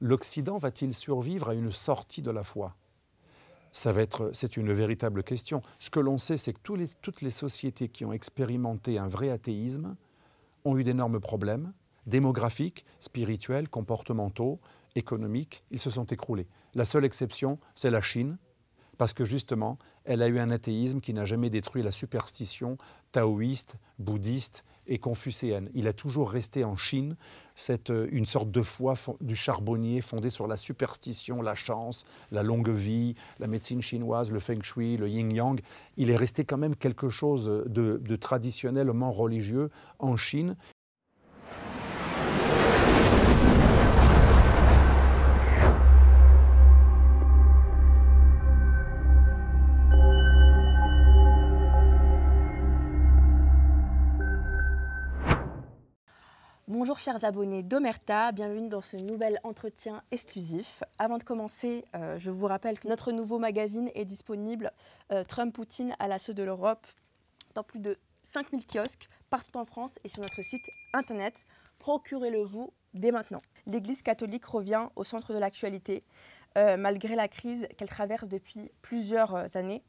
L'Occident va-t-il survivre à une sortie de la foi? C'est une véritable question. Ce que l'on sait, c'est que toutes les sociétés qui ont expérimenté un vrai athéisme ont eu d'énormes problèmes démographiques, spirituels, comportementaux, économiques. Ils se sont écroulés. La seule exception, c'est la Chine, parce que justement, elle a eu un athéisme qui n'a jamais détruit la superstition taoïste, bouddhiste et confucéenne. Il a toujours resté en Chine une sorte de foi du charbonnier fondée sur la superstition, la chance, la longue vie, la médecine chinoise, le feng shui, le yin-yang. Il est resté quand même quelque chose de traditionnellement religieux en Chine. Bonjour chers abonnés d'Omerta, bienvenue dans ce nouvel entretien exclusif. Avant de commencer, je vous rappelle que notre nouveau magazine est disponible Trump-Poutine à l'assaut de l'Europe dans plus de 5000 kiosques partout en France et sur notre site internet. Procurez-le-vous dès maintenant. L'Église catholique revient au centre de l'actualité malgré la crise qu'elle traverse depuis plusieurs années.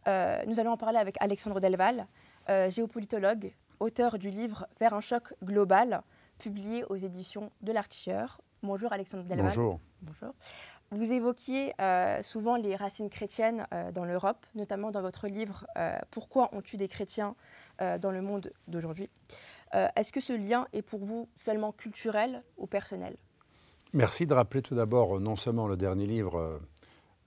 Nous allons en parler avec Alexandre Delval, géopolitologue, auteur du livre « Vers un choc global », publié aux éditions de l'Articheur. Bonjour Alexandre Delval. Bonjour. Bonjour. Vous évoquiez souvent les racines chrétiennes dans l'Europe, notamment dans votre livre « Pourquoi on tue des chrétiens dans le monde d'aujourd'hui ». Est-ce que ce lien est pour vous seulement culturel ou personnel? Merci de rappeler tout d'abord non seulement le dernier livre,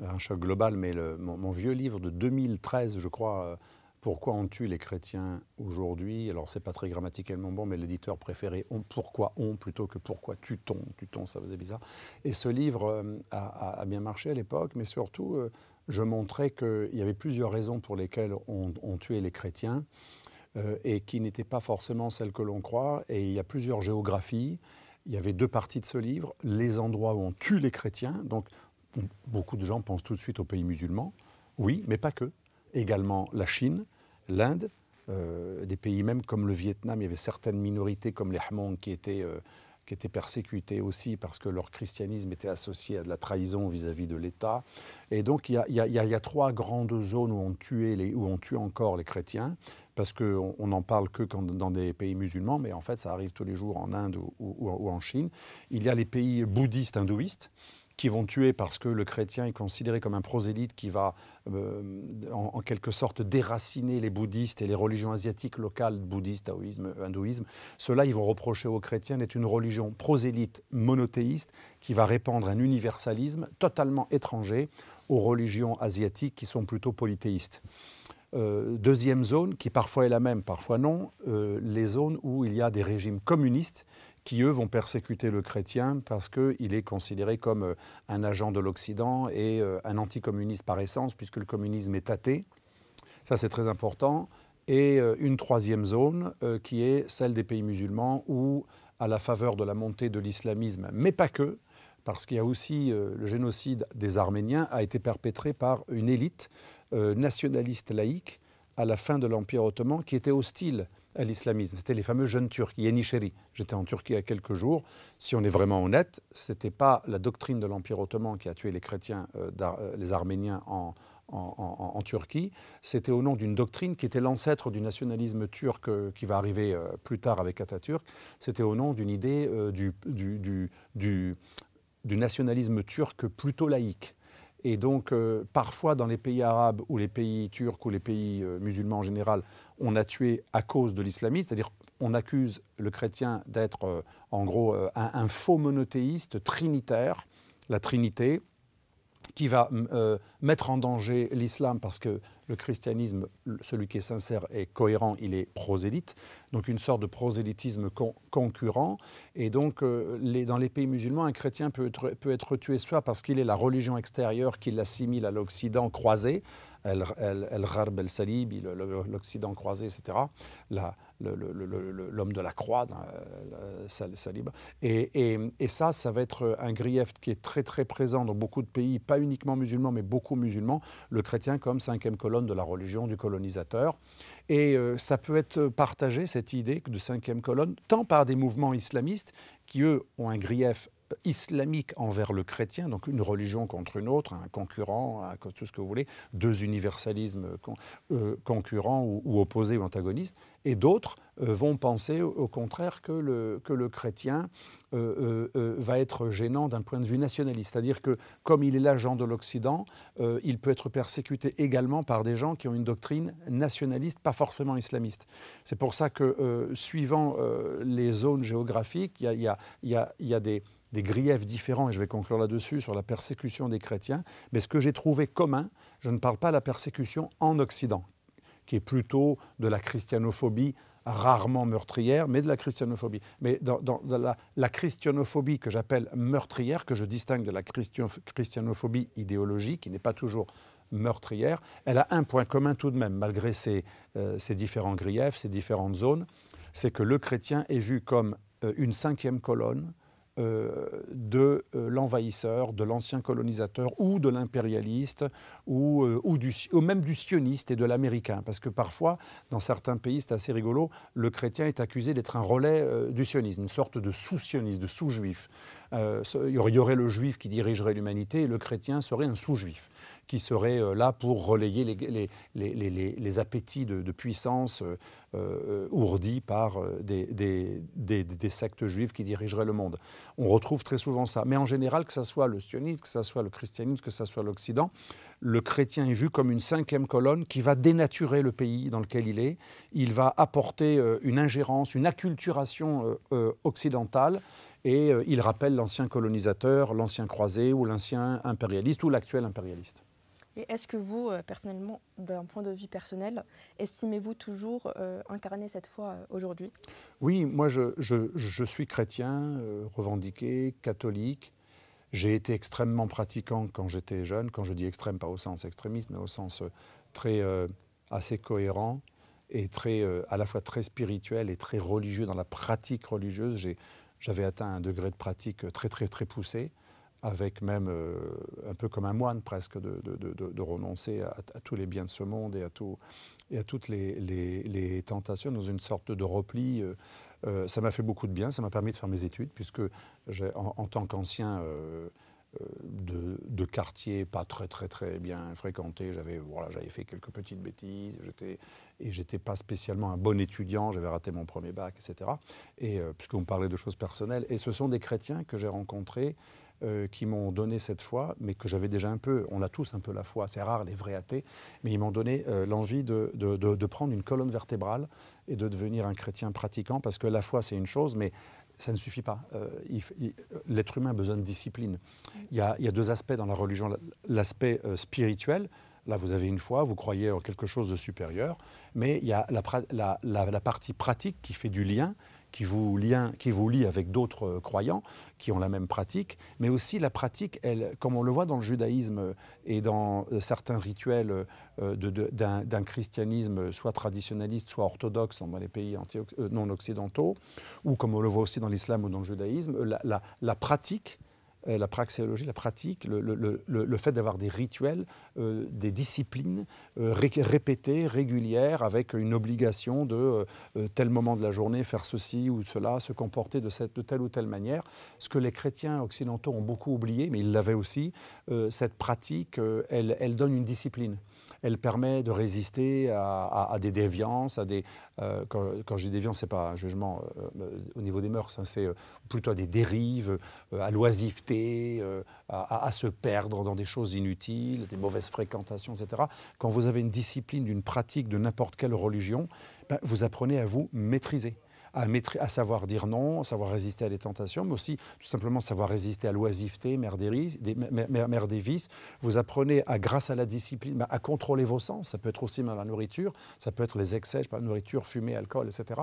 Un choc global, mais mon vieux livre de 2013, je crois, Pourquoi on tue les chrétiens aujourd'hui. Alors, c'est pas très grammaticalement bon, mais l'éditeur préférait pourquoi on plutôt que pourquoi tue-t-on. Tue-t-on, ça faisait bizarre. Et ce livre a bien marché à l'époque, mais surtout, je montrais qu'il y avait plusieurs raisons pour lesquelles on tuait les chrétiens et qui n'étaient pas forcément celles que l'on croit. Et il y a plusieurs géographies. Il y avait deux parties de ce livre. Les endroits où on tue les chrétiens. Donc, beaucoup de gens pensent tout de suite aux pays musulmans. Oui, mais pas que. Également la Chine, l'Inde, des pays même comme le Vietnam. Il y avait certaines minorités comme les Hmong qui étaient persécutées aussi parce que leur christianisme était associé à de la trahison vis-à-vis de l'État. Et donc il y a trois grandes zones où on tue encore les chrétiens, parce qu'on n'en parle que dans des pays musulmans, mais en fait ça arrive tous les jours en Inde ou en Chine. Il y a les pays bouddhistes, hindouistes, qui vont tuer parce que le chrétien est considéré comme un prosélyte qui va en quelque sorte déraciner les bouddhistes et les religions asiatiques locales, bouddhisme, taoïsme, hindouisme. Ceux-là, ils vont reprocher aux chrétiens d'être une religion prosélyte, monothéiste, qui va répandre un universalisme totalement étranger aux religions asiatiques qui sont plutôt polythéistes. Deuxième zone, qui parfois est la même, parfois non, les zones où il y a des régimes communistes qui, eux, vont persécuter le chrétien parce qu'il est considéré comme un agent de l'Occident et un anticommuniste par essence, puisque le communisme est athée. Ça, c'est très important. Et une troisième zone qui est celle des pays musulmans où, à la faveur de la montée de l'islamisme, mais pas que, parce qu'il y a aussi le génocide des Arméniens a été perpétré par une élite nationaliste laïque à la fin de l'Empire ottoman qui était hostile à l'islamisme. C'était les fameux jeunes Turcs, Yenicheri. J'étais en Turquie il y a quelques jours. Si on est vraiment honnête, ce n'était pas la doctrine de l'Empire ottoman qui a tué les chrétiens, les Arméniens en Turquie. C'était au nom d'une doctrine qui était l'ancêtre du nationalisme turc qui va arriver plus tard avec Atatürk. C'était au nom d'une idée du nationalisme turc plutôt laïque. Et donc, parfois, dans les pays arabes ou les pays turcs ou les pays musulmans en général, on a tué à cause de l'islamisme, c'est-à-dire on accuse le chrétien d'être, en gros, un faux monothéiste trinitaire, la Trinité, qui va mettre en danger l'islam parce que le christianisme, celui qui est sincère et cohérent, il est prosélyte, donc une sorte de prosélytisme concurrent. Et donc, dans les pays musulmans, un chrétien peut être tué soit parce qu'il est la religion extérieure qui l'assimile à l'Occident croisé, el-Gharb el-Salib, l'Occident croisé, etc., l'homme de la croix, Salib. Et ça va être un grief qui est très très présent dans beaucoup de pays, pas uniquement musulmans, mais beaucoup musulmans, le chrétien comme cinquième colonne de la religion du colonisateur. Et ça peut être partagé, cette idée de cinquième colonne, tant par des mouvements islamistes qui, eux, ont un grief islamique envers le chrétien, donc une religion contre une autre, un concurrent, tout ce que vous voulez, deux universalismes concurrents ou opposés ou antagonistes, et d'autres vont penser au contraire que le chrétien va être gênant d'un point de vue nationaliste. C'est-à-dire que comme il est l'agent de l'Occident, il peut être persécuté également par des gens qui ont une doctrine nationaliste, pas forcément islamiste. C'est pour ça que suivant les zones géographiques, il y a des griefs différents, et je vais conclure là-dessus, sur la persécution des chrétiens. Mais ce que j'ai trouvé commun, je ne parle pas de la persécution en Occident, qui est plutôt de la christianophobie, rarement meurtrière, mais de la christianophobie. Mais dans la christianophobie que j'appelle meurtrière, que je distingue de la christianophobie idéologique, qui n'est pas toujours meurtrière, elle a un point commun tout de même, malgré ses différents griefs, ses différentes zones, c'est que le chrétien est vu comme une cinquième colonne de l'envahisseur, de l'ancien colonisateur ou de l'impérialiste ou même du sioniste et de l'américain. Parce que parfois, dans certains pays, c'est assez rigolo, le chrétien est accusé d'être un relais du sionisme, une sorte de sous-sioniste, de sous-juif. Il y aurait le juif qui dirigerait l'humanité et le chrétien serait un sous-juif qui serait là pour relayer les appétits de puissance ourdis par des sectes juives qui dirigeraient le monde. On retrouve très souvent ça. Mais en général, que ce soit le sionisme, que ce soit le christianisme, que ce soit l'Occident, le chrétien est vu comme une cinquième colonne qui va dénaturer le pays dans lequel il est. Il va apporter une ingérence, une acculturation occidentale. Et il rappelle l'ancien colonisateur, l'ancien croisé ou l'ancien impérialiste ou l'actuel impérialiste. Et est-ce que vous, personnellement, d'un point de vue personnel, estimez-vous toujours incarner cette foi aujourd'hui ? Oui, moi je suis chrétien, revendiqué, catholique. J'ai été extrêmement pratiquant quand j'étais jeune. Quand je dis extrême, pas au sens extrémiste, mais au sens assez cohérent et à la fois très spirituel et très religieux dans la pratique religieuse. J'avais atteint un degré de pratique très très très poussé, avec même un peu comme un moine presque, de renoncer à tous les biens de ce monde et à toutes les tentations dans une sorte de repli. Ça m'a fait beaucoup de bien, ça m'a permis de faire mes études, puisque en tant qu'ancien de quartier pas très très très bien fréquenté, j'avais fait quelques petites bêtises, j'étais pas spécialement un bon étudiant, j'avais raté mon premier bac, etc. Et puisqu'on me parlait de choses personnelles, et ce sont des chrétiens que j'ai rencontrés qui m'ont donné cette foi, mais que j'avais déjà un peu. On a tous un peu la foi, c'est rare les vrais athées, mais ils m'ont donné l'envie de prendre une colonne vertébrale et de devenir un chrétien pratiquant, parce que la foi c'est une chose, mais ça ne suffit pas. L'être humain a besoin de discipline. Il y a deux aspects dans la religion. L'aspect spirituel, là vous avez une foi, vous croyez en quelque chose de supérieur, mais il y a la partie pratique qui fait du lien, qui vous lie avec d'autres croyants qui ont la même pratique, mais aussi la pratique, comme on le voit dans le judaïsme et dans certains rituels d'un christianisme soit traditionnaliste, soit orthodoxe dans les pays non occidentaux, ou comme on le voit aussi dans l'islam ou dans le judaïsme, la pratique, la praxéologie, la pratique, le fait d'avoir des rituels, des disciplines répétées, régulières, avec une obligation de tel moment de la journée faire ceci ou cela, se comporter de telle ou telle manière. Ce que les chrétiens occidentaux ont beaucoup oublié, mais ils l'avaient aussi, cette pratique, elle donne une discipline. Elle permet de résister à des déviances, quand je dis déviance, ce n'est pas un jugement au niveau des mœurs, hein, c'est plutôt à des dérives, à l'oisiveté, à se perdre dans des choses inutiles, des mauvaises fréquentations, etc. Quand vous avez une discipline d'une pratique de n'importe quelle religion, vous apprenez à vous maîtriser. À savoir dire non, à savoir résister à des tentations, mais aussi tout simplement savoir résister à l'oisiveté, mère des vices. Vous apprenez, grâce à la discipline, à contrôler vos sens. Ça peut être aussi dans la nourriture, ça peut être les excès, la nourriture, fumée, alcool, etc.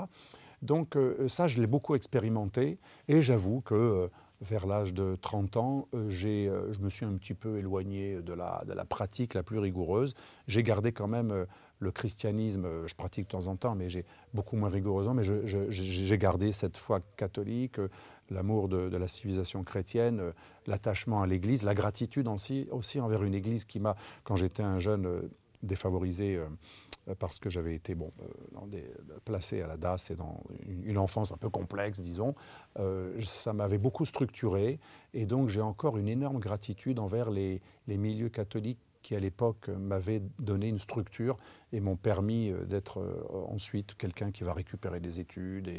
Donc ça, je l'ai beaucoup expérimenté, et j'avoue que vers l'âge de 30 ans, je me suis un petit peu éloigné de la pratique la plus rigoureuse. J'ai gardé quand même le christianisme, je pratique de temps en temps, mais j'ai beaucoup moins rigoureusement, mais j'ai gardé cette foi catholique, l'amour de la civilisation chrétienne, l'attachement à l'Église, la gratitude aussi envers une Église qui m'a, quand j'étais un jeune défavorisé, parce que j'avais été placé à la DAS et dans une enfance un peu complexe, disons. Ça m'avait beaucoup structuré et donc j'ai encore une énorme gratitude envers les milieux catholiques qui à l'époque m'avaient donné une structure et m'ont permis d'être ensuite quelqu'un qui va récupérer des études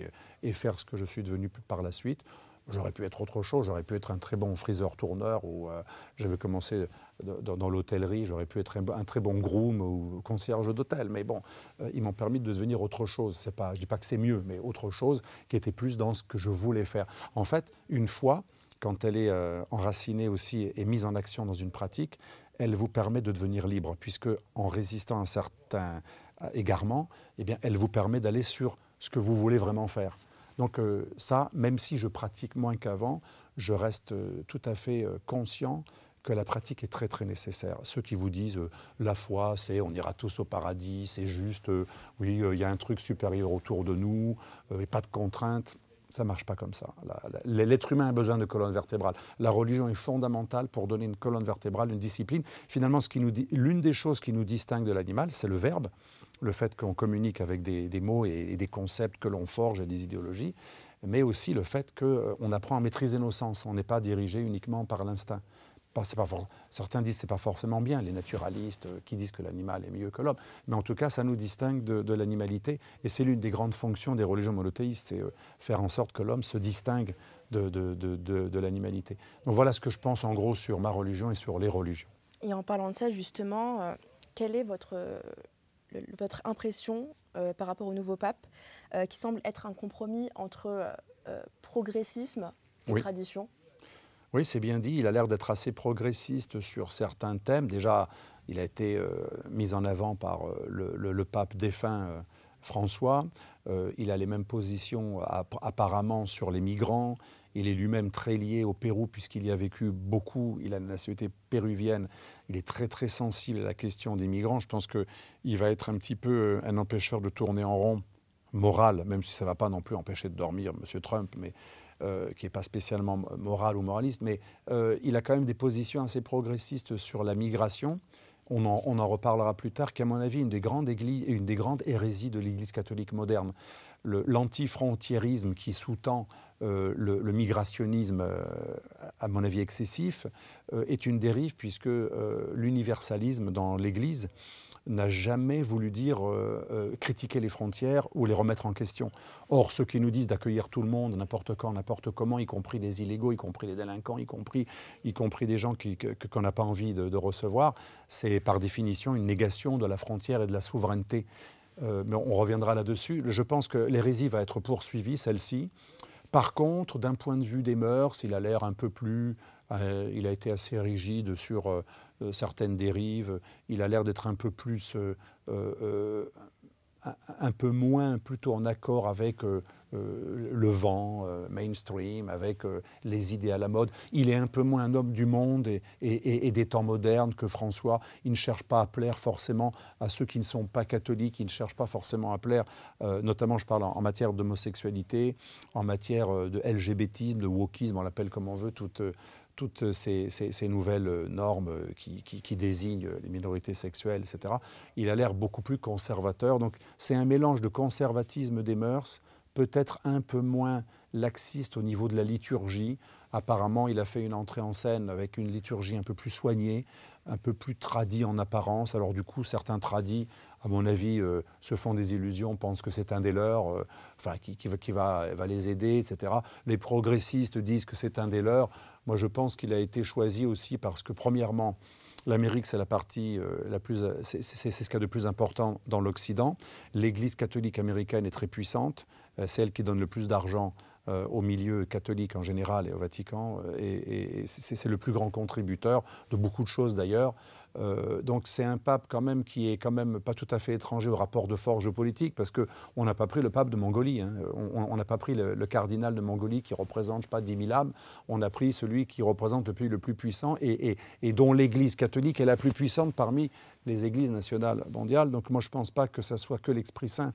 et faire ce que je suis devenu par la suite. J'aurais pu être autre chose, j'aurais pu être un très bon friseur-tourneur ou j'avais commencé dans l'hôtellerie, j'aurais pu être un très bon groom ou concierge d'hôtel. Mais bon, ils m'ont permis de devenir autre chose. Je ne dis pas que c'est mieux, mais autre chose qui était plus dans ce que je voulais faire. En fait, une foi, quand elle est enracinée aussi et mise en action dans une pratique, elle vous permet de devenir libre, puisque en résistant à un certain égarement, eh bien, elle vous permet d'aller sur ce que vous voulez vraiment faire. Donc ça, même si je pratique moins qu'avant, je reste tout à fait conscient que la pratique est très très nécessaire. Ceux qui vous disent la foi, c'est on ira tous au paradis, c'est juste, oui, il y a un truc supérieur autour de nous, et pas de contraintes. Ça ne marche pas comme ça. L'être humain a besoin de colonne vertébrale. La religion est fondamentale pour donner une colonne vertébrale, une discipline. Finalement, l'une des choses qui nous distingue de l'animal, c'est le verbe, le fait qu'on communique avec des mots et des concepts que l'on forge et des idéologies, mais aussi le fait qu'on apprend à maîtriser nos sens. On n'est pas dirigé uniquement par l'instinct. Certains disent que ce n'est pas forcément bien, les naturalistes qui disent que l'animal est mieux que l'homme. Mais en tout cas, ça nous distingue de l'animalité. Et c'est l'une des grandes fonctions des religions monothéistes, c'est faire en sorte que l'homme se distingue de l'animalité. Donc voilà ce que je pense en gros sur ma religion et sur les religions. Et en parlant de ça, justement, quelle est votre impression par rapport au nouveau pape, qui semble être un compromis entre progressisme et tradition ? Oui, c'est bien dit. Il a l'air d'être assez progressiste sur certains thèmes. Déjà, il a été mis en avant par le pape défunt François. Il a les mêmes positions apparemment sur les migrants. Il est lui-même très lié au Pérou puisqu'il y a vécu beaucoup. Il a une nationalité péruvienne. Il est très très sensible à la question des migrants. Je pense qu'il va être un petit peu un empêcheur de tourner en rond moral, même si ça ne va pas non plus empêcher de dormir M. Trump, mais qui n'est pas spécialement moral ou moraliste, mais il a quand même des positions assez progressistes sur la migration. On en reparlera plus tard, qu'à mon avis, une des grandes hérésies de l'Église catholique moderne. L'antifrontiérisme qui sous-tend le migrationnisme, à mon avis excessif, est une dérive puisque l'universalisme dans l'Église n'a jamais voulu dire critiquer les frontières ou les remettre en question. Or, ceux qui nous disent d'accueillir tout le monde, n'importe quand, n'importe comment, y compris les illégaux, y compris les délinquants, y compris des gens qu'on n'a pas envie de recevoir, c'est par définition une négation de la frontière et de la souveraineté. Mais on reviendra là-dessus. Je pense que l'hérésie va être poursuivie, celle-ci. Par contre, d'un point de vue des mœurs, il a l'air un peu plus... il a été assez rigide sur certaines dérives. Il a l'air d'être un peu plus... un peu moins plutôt en accord avec le vent mainstream, avec les idées à la mode. Il est un peu moins un homme du monde et des temps modernes que François. Il ne cherche pas à plaire forcément à ceux qui ne sont pas catholiques. Il ne cherche pas forcément à plaire, notamment je parle en matière d'homosexualité, en matière de LGBTisme, de wokisme, on l'appelle comme on veut, toutes ces nouvelles normes qui désignent les minorités sexuelles, etc. Il a l'air beaucoup plus conservateur. Donc c'est un mélange de conservatisme des mœurs, peut-être un peu moins laxiste au niveau de la liturgie. Apparemment, il a fait une entrée en scène avec une liturgie un peu plus soignée, un peu plus tradie en apparence. Alors du coup, certains tradis, à mon avis, se font des illusions, pensent que c'est un des leurs, qui va les aider, etc. Les progressistes disent que c'est un des leurs. Moi, je pense qu'il a été choisi aussi parce que, premièrement, l'Amérique, c'est la partie c'est ce qu'il y a de plus important dans l'Occident. L'Église catholique américaine est très puissante. C'est elle qui donne le plus d'argent au milieu catholique en général et au Vatican. Et c'est le plus grand contributeur de beaucoup de choses d'ailleurs. Donc c'est un pape quand même qui est quand même pas tout à fait étranger au rapport de force géopolitique parce qu'on n'a pas pris le pape de Mongolie. Hein. On n'a pas pris le cardinal de Mongolie qui représente, je sais pas, 10 000 âmes. On a pris celui qui représente le pays le plus puissant et dont l'Église catholique est la plus puissante parmi les églises nationales mondiales. Donc moi je ne pense pas que ce soit que l'Esprit Saint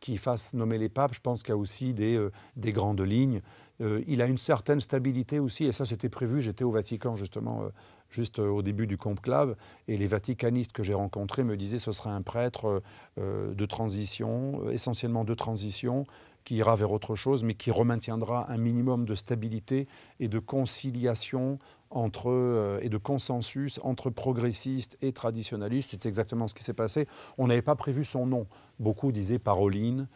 qui fasse nommer les papes. Je pense qu'il y a aussi des grandes lignes Il a une certaine stabilité aussi, et ça c'était prévu. J'étais au Vatican justement, juste au début du conclave, et les vaticanistes que j'ai rencontrés me disaient que ce serait un prêtre de transition, essentiellement de transition, qui ira vers autre chose, mais qui remaintiendra un minimum de stabilité et de conciliation et de consensus entre progressistes et traditionalistes. C'est exactement ce qui s'est passé. On n'avait pas prévu son nom. Beaucoup disaient Paroline,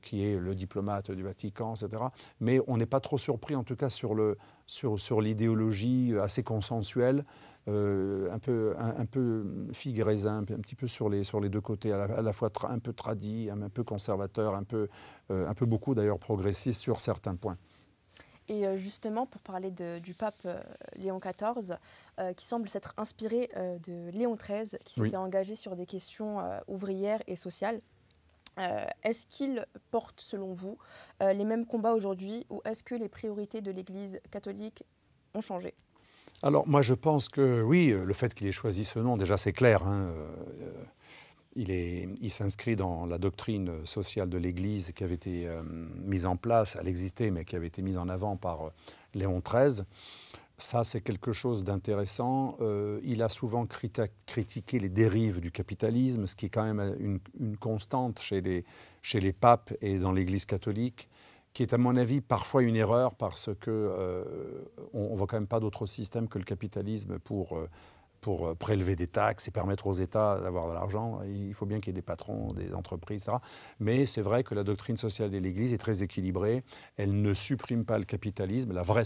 qui est le diplomate du Vatican, etc. Mais on n'est pas trop surpris, en tout cas, sur l'idéologie assez consensuelle, un peu figue et raisin, un petit peu sur les deux côtés, à la fois un peu tradi, un peu conservateur, un peu beaucoup d'ailleurs progressiste sur certains points. Et justement, pour parler du pape Léon XIV, qui semble s'être inspiré de Léon XIII, qui s'était engagé sur des questions ouvrières et sociales, est-ce qu'il porte, selon vous, les mêmes combats aujourd'hui, ou est-ce que les priorités de l'Église catholique ont changé? Alors moi je pense que oui, le fait qu'il ait choisi ce nom, déjà c'est clair, hein, il s'inscrit dans la doctrine sociale de l'Église qui avait été mise en place, elle existait, mais qui avait été mise en avant par Léon XIII. Ça, c'est quelque chose d'intéressant. Il a souvent critiqué les dérives du capitalisme, ce qui est quand même une constante chez les papes et dans l'Église catholique, qui est à mon avis parfois une erreur parce qu'on ne voit quand même pas d'autre système que le capitalisme pour prélever des taxes et permettre aux États d'avoir de l'argent. Il faut bien qu'il y ait des patrons, des entreprises, etc. Mais c'est vrai que la doctrine sociale de l'Église est très équilibrée. Elle ne supprime pas le capitalisme. La vraie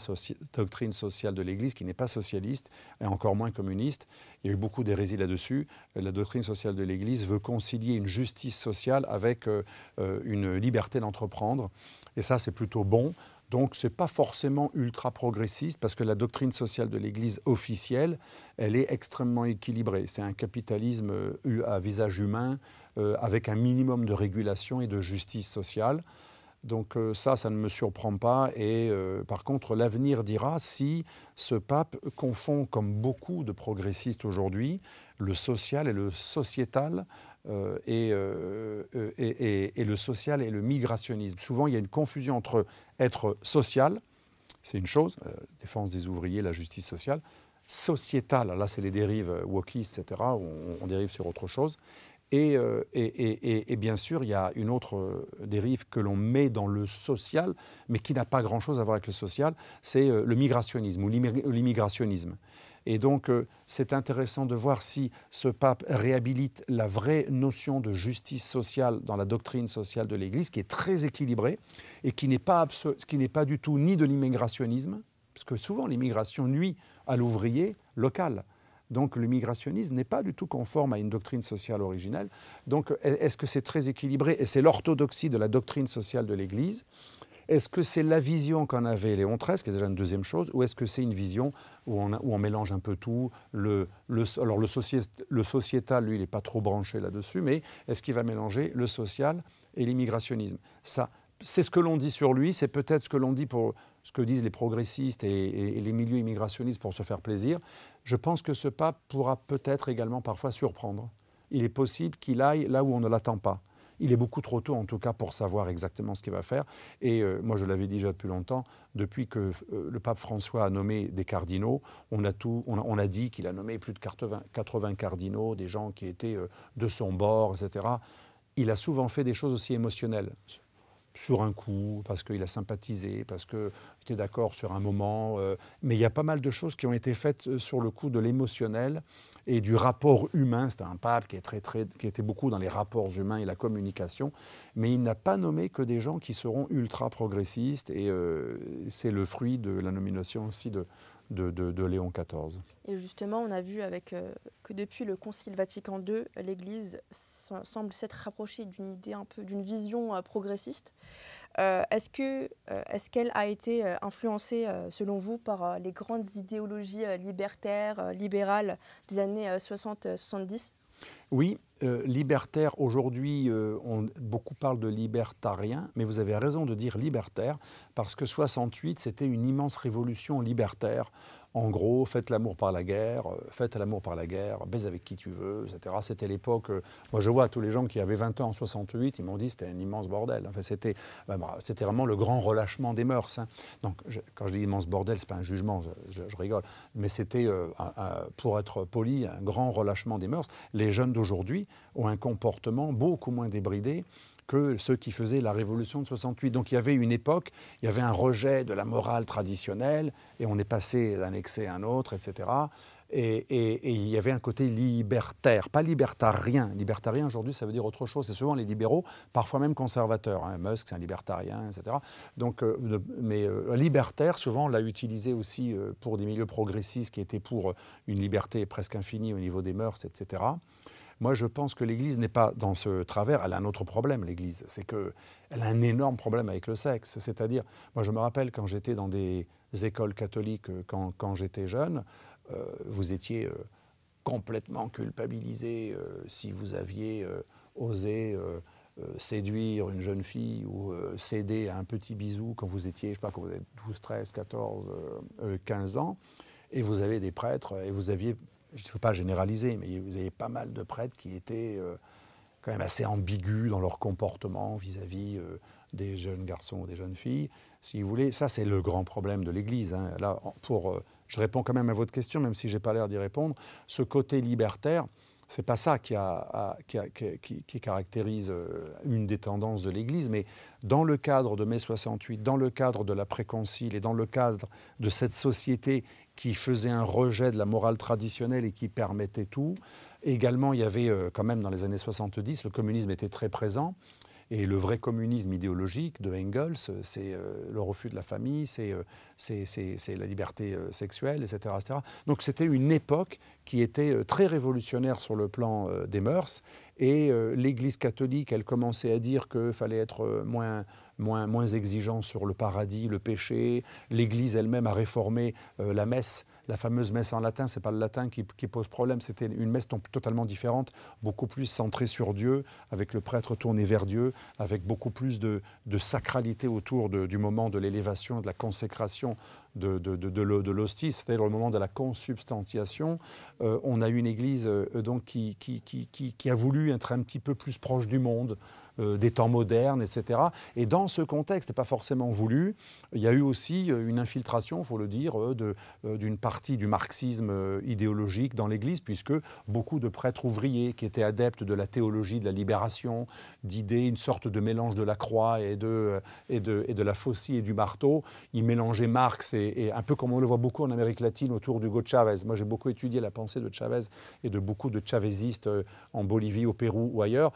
doctrine sociale de l'Église, qui n'est pas socialiste et encore moins communiste, il y a eu beaucoup d'hérésies là-dessus. La doctrine sociale de l'Église veut concilier une justice sociale avec une liberté d'entreprendre. Et ça, c'est plutôt bon. Donc, ce n'est pas forcément ultra progressiste parce que la doctrine sociale de l'Église officielle, elle est extrêmement équilibrée. C'est un capitalisme à visage humain avec un minimum de régulation et de justice sociale. Donc ça ne me surprend pas. Et par contre, l'avenir dira si ce pape confond, comme beaucoup de progressistes aujourd'hui, le social et le sociétal, et le social et le migrationnisme. Souvent, il y a une confusion entre être social, c'est une chose, défense des ouvriers, la justice sociale, sociétal, là c'est les dérives wokistes, etc., on dérive sur autre chose. Et bien sûr, il y a une autre dérive que l'on met dans le social, mais qui n'a pas grand-chose à voir avec le social, c'est le migrationnisme ou l'immigrationnisme. Et donc, c'est intéressant de voir si ce pape réhabilite la vraie notion de justice sociale dans la doctrine sociale de l'Église, qui est très équilibrée et qui n'est pas du tout ni de l'immigrationnisme, parce que souvent l'immigration nuit à l'ouvrier local. Donc le migrationnisme n'est pas du tout conforme à une doctrine sociale originelle. Donc est-ce que c'est très équilibré? Et c'est l'orthodoxie de la doctrine sociale de l'Église. Est-ce que c'est la vision qu'en avait Léon XIII, qui est déjà une deuxième chose, ou est-ce que c'est une vision où on mélange un peu tout? Alors le sociétal, lui, il n'est pas trop branché là-dessus, mais est-ce qu'il va mélanger le social et l'immigrationnisme? Ça, c'est ce que l'on dit sur lui, c'est peut-être ce que l'on dit pour ce que disent les progressistes et les milieux immigrationnistes pour se faire plaisir. Je pense que ce pape pourra peut-être également parfois surprendre. Il est possible qu'il aille là où on ne l'attend pas. Il est beaucoup trop tôt, en tout cas, pour savoir exactement ce qu'il va faire. Et moi, je l'avais dit déjà depuis longtemps, depuis que le pape François a nommé des cardinaux, on a dit qu'il a nommé plus de 80 cardinaux, des gens qui étaient de son bord, etc. Il a souvent fait des choses aussi émotionnelles, sur un coup, parce qu'il a sympathisé, parce qu'il était d'accord sur un moment. Mais il y a pas mal de choses qui ont été faites sur le coup de l'émotionnel et du rapport humain. C'était un pape qui était beaucoup dans les rapports humains et la communication, mais il n'a pas nommé que des gens qui seront ultra progressistes, et c'est le fruit de la nomination aussi de Léon XIV. Et justement, on a vu que depuis le Concile Vatican II, l'Église semble s'être rapprochée d'une idée d'une vision progressiste. Est-ce qu'elle a été influencée, selon vous, par les grandes idéologies libertaires, libérales des années 60-70 ? Oui, libertaire, aujourd'hui, beaucoup parlent de libertarien, mais vous avez raison de dire libertaire, parce que 68, c'était une immense révolution libertaire. En gros, faites l'amour par la guerre, baise avec qui tu veux, etc. C'était l'époque. Moi, je vois tous les gens qui avaient 20 ans en 68, ils m'ont dit que c'était un immense bordel. Enfin, c'était vraiment le grand relâchement des mœurs. Hein. Donc, quand je dis immense bordel, c'est pas un jugement, je rigole, mais c'était, pour être poli, un grand relâchement des mœurs. Les jeunes d'aujourd'hui ont un comportement beaucoup moins débridé que ceux qui faisaient la révolution de 68. Donc il y avait une époque, il y avait un rejet de la morale traditionnelle, et on est passé d'un excès à un autre, etc. Et il y avait un côté libertaire, pas libertarien. Libertarien, aujourd'hui, ça veut dire autre chose. C'est souvent les libéraux, parfois même conservateurs. Hein. Musk, c'est un libertarien, etc. Donc, libertaire, souvent, on l'a utilisé aussi pour des milieux progressistes qui étaient pour une liberté presque infinie au niveau des mœurs, etc. Moi, je pense que l'Église n'est pas dans ce travers. Elle a un autre problème, l'Église. C'est qu'elle a un énorme problème avec le sexe. C'est-à-dire, moi, je me rappelle quand j'étais dans des écoles catholiques, quand j'étais jeune, vous étiez complètement culpabilisé si vous aviez osé séduire une jeune fille ou céder à un petit bisou quand vous étiez, je sais pas, quand vous êtes 12, 13, 14, 15 ans. Et vous avez des prêtres, et vous aviez... Je ne veux pas généraliser, mais vous avez pas mal de prêtres qui étaient quand même assez ambigus dans leur comportement vis-à-vis des jeunes garçons ou des jeunes filles. Si vous voulez, ça c'est le grand problème de l'Église. Hein. Là, je réponds quand même à votre question, même si je n'ai pas l'air d'y répondre. Ce côté libertaire, ce n'est pas ça qui caractérise une des tendances de l'Église, mais dans le cadre de mai 68, dans le cadre de l'après-concile et dans le cadre de cette société qui faisait un rejet de la morale traditionnelle et qui permettait tout. Également, il y avait quand même dans les années 70, le communisme était très présent. Et le vrai communisme idéologique de Engels, c'est le refus de la famille, c'est la liberté sexuelle, etc., etc. Donc c'était une époque qui était très révolutionnaire sur le plan des mœurs. Et l'Église catholique, elle commençait à dire qu'il fallait être moins exigeant sur le paradis, le péché. L'Église elle-même a réformé la messe. La fameuse messe en latin, ce n'est pas le latin qui pose problème, c'était une messe totalement différente, beaucoup plus centrée sur Dieu, avec le prêtre tourné vers Dieu, avec beaucoup plus de sacralité autour du moment de l'élévation, de la consécration de l'hostie, c'est-à-dire le moment de la consubstantiation. On a une Église donc qui a voulu être un petit peu plus proche du monde, des temps modernes, etc. Et dans ce contexte, ce n'est pas forcément voulu, il y a eu aussi une infiltration, il faut le dire, d'une partie du marxisme idéologique dans l'Église, puisque beaucoup de prêtres ouvriers qui étaient adeptes de la théologie de la libération, d'idées, une sorte de mélange de la croix et de la faucille et du marteau, ils mélangeaient Marx et un peu comme on le voit beaucoup en Amérique latine autour d'Hugo Chavez. Moi, j'ai beaucoup étudié la pensée de Chavez et de beaucoup de chavezistes en Bolivie, au Pérou ou ailleurs.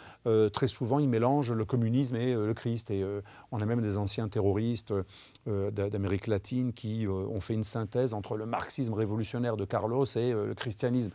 Très souvent, ils mélangent le communisme et le Christ. Et on a même des anciens terroristes d'Amérique latine qui ont fait une synthèse entre le marxisme révolutionnaire de Carlos et le christianisme.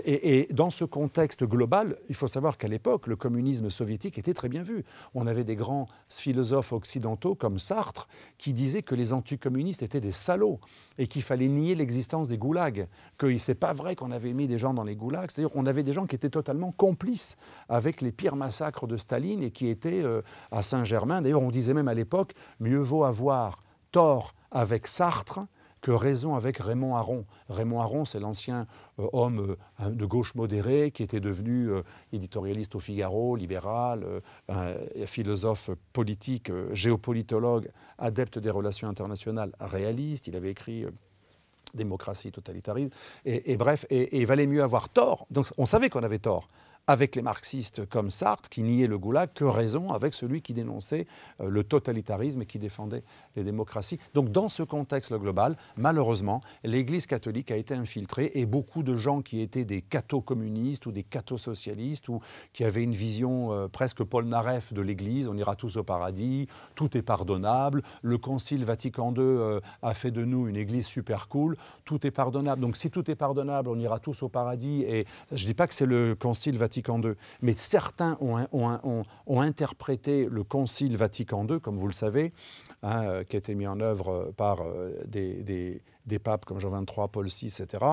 Et dans ce contexte global, il faut savoir qu'à l'époque, le communisme soviétique était très bien vu. On avait des grands philosophes occidentaux comme Sartre qui disaient que les anticommunistes étaient des salauds et qu'il fallait nier l'existence des goulags, que c'est pas vrai qu'on avait mis des gens dans les goulags, c'est-à-dire qu'on avait des gens qui étaient totalement complices avec les pires massacres de Staline et qui étaient à Saint-Germain. D'ailleurs, on disait même à l'époque, mieux vaut avoir tort avec Sartre que raison avec Raymond Aron. Raymond Aron, c'est l'ancien homme de gauche modérée qui était devenu éditorialiste au Figaro, libéral, philosophe politique, géopolitologue, adepte des relations internationales, réaliste. Il avait écrit Démocratie, totalitarisme. Et bref, il valait mieux avoir tort. Donc on savait qu'on avait tort avec les marxistes comme Sartre, qui niaient le goulag, que raison avec celui qui dénonçait le totalitarisme et qui défendait les démocraties. Donc dans ce contexte global, malheureusement, l'Église catholique a été infiltrée et beaucoup de gens qui étaient des catho-communistes ou des catho-socialistes ou qui avaient une vision presque Polnareff de l'Église, on ira tous au paradis, tout est pardonnable, le Concile Vatican II a fait de nous une Église super cool, tout est pardonnable. Donc si tout est pardonnable, on ira tous au paradis. Et je ne dis pas que c'est le Concile Vatican II, mais certains ont interprété le Concile Vatican II, comme vous le savez, qui a été mis en œuvre par des des papes comme Jean XXIII, Paul VI, etc.,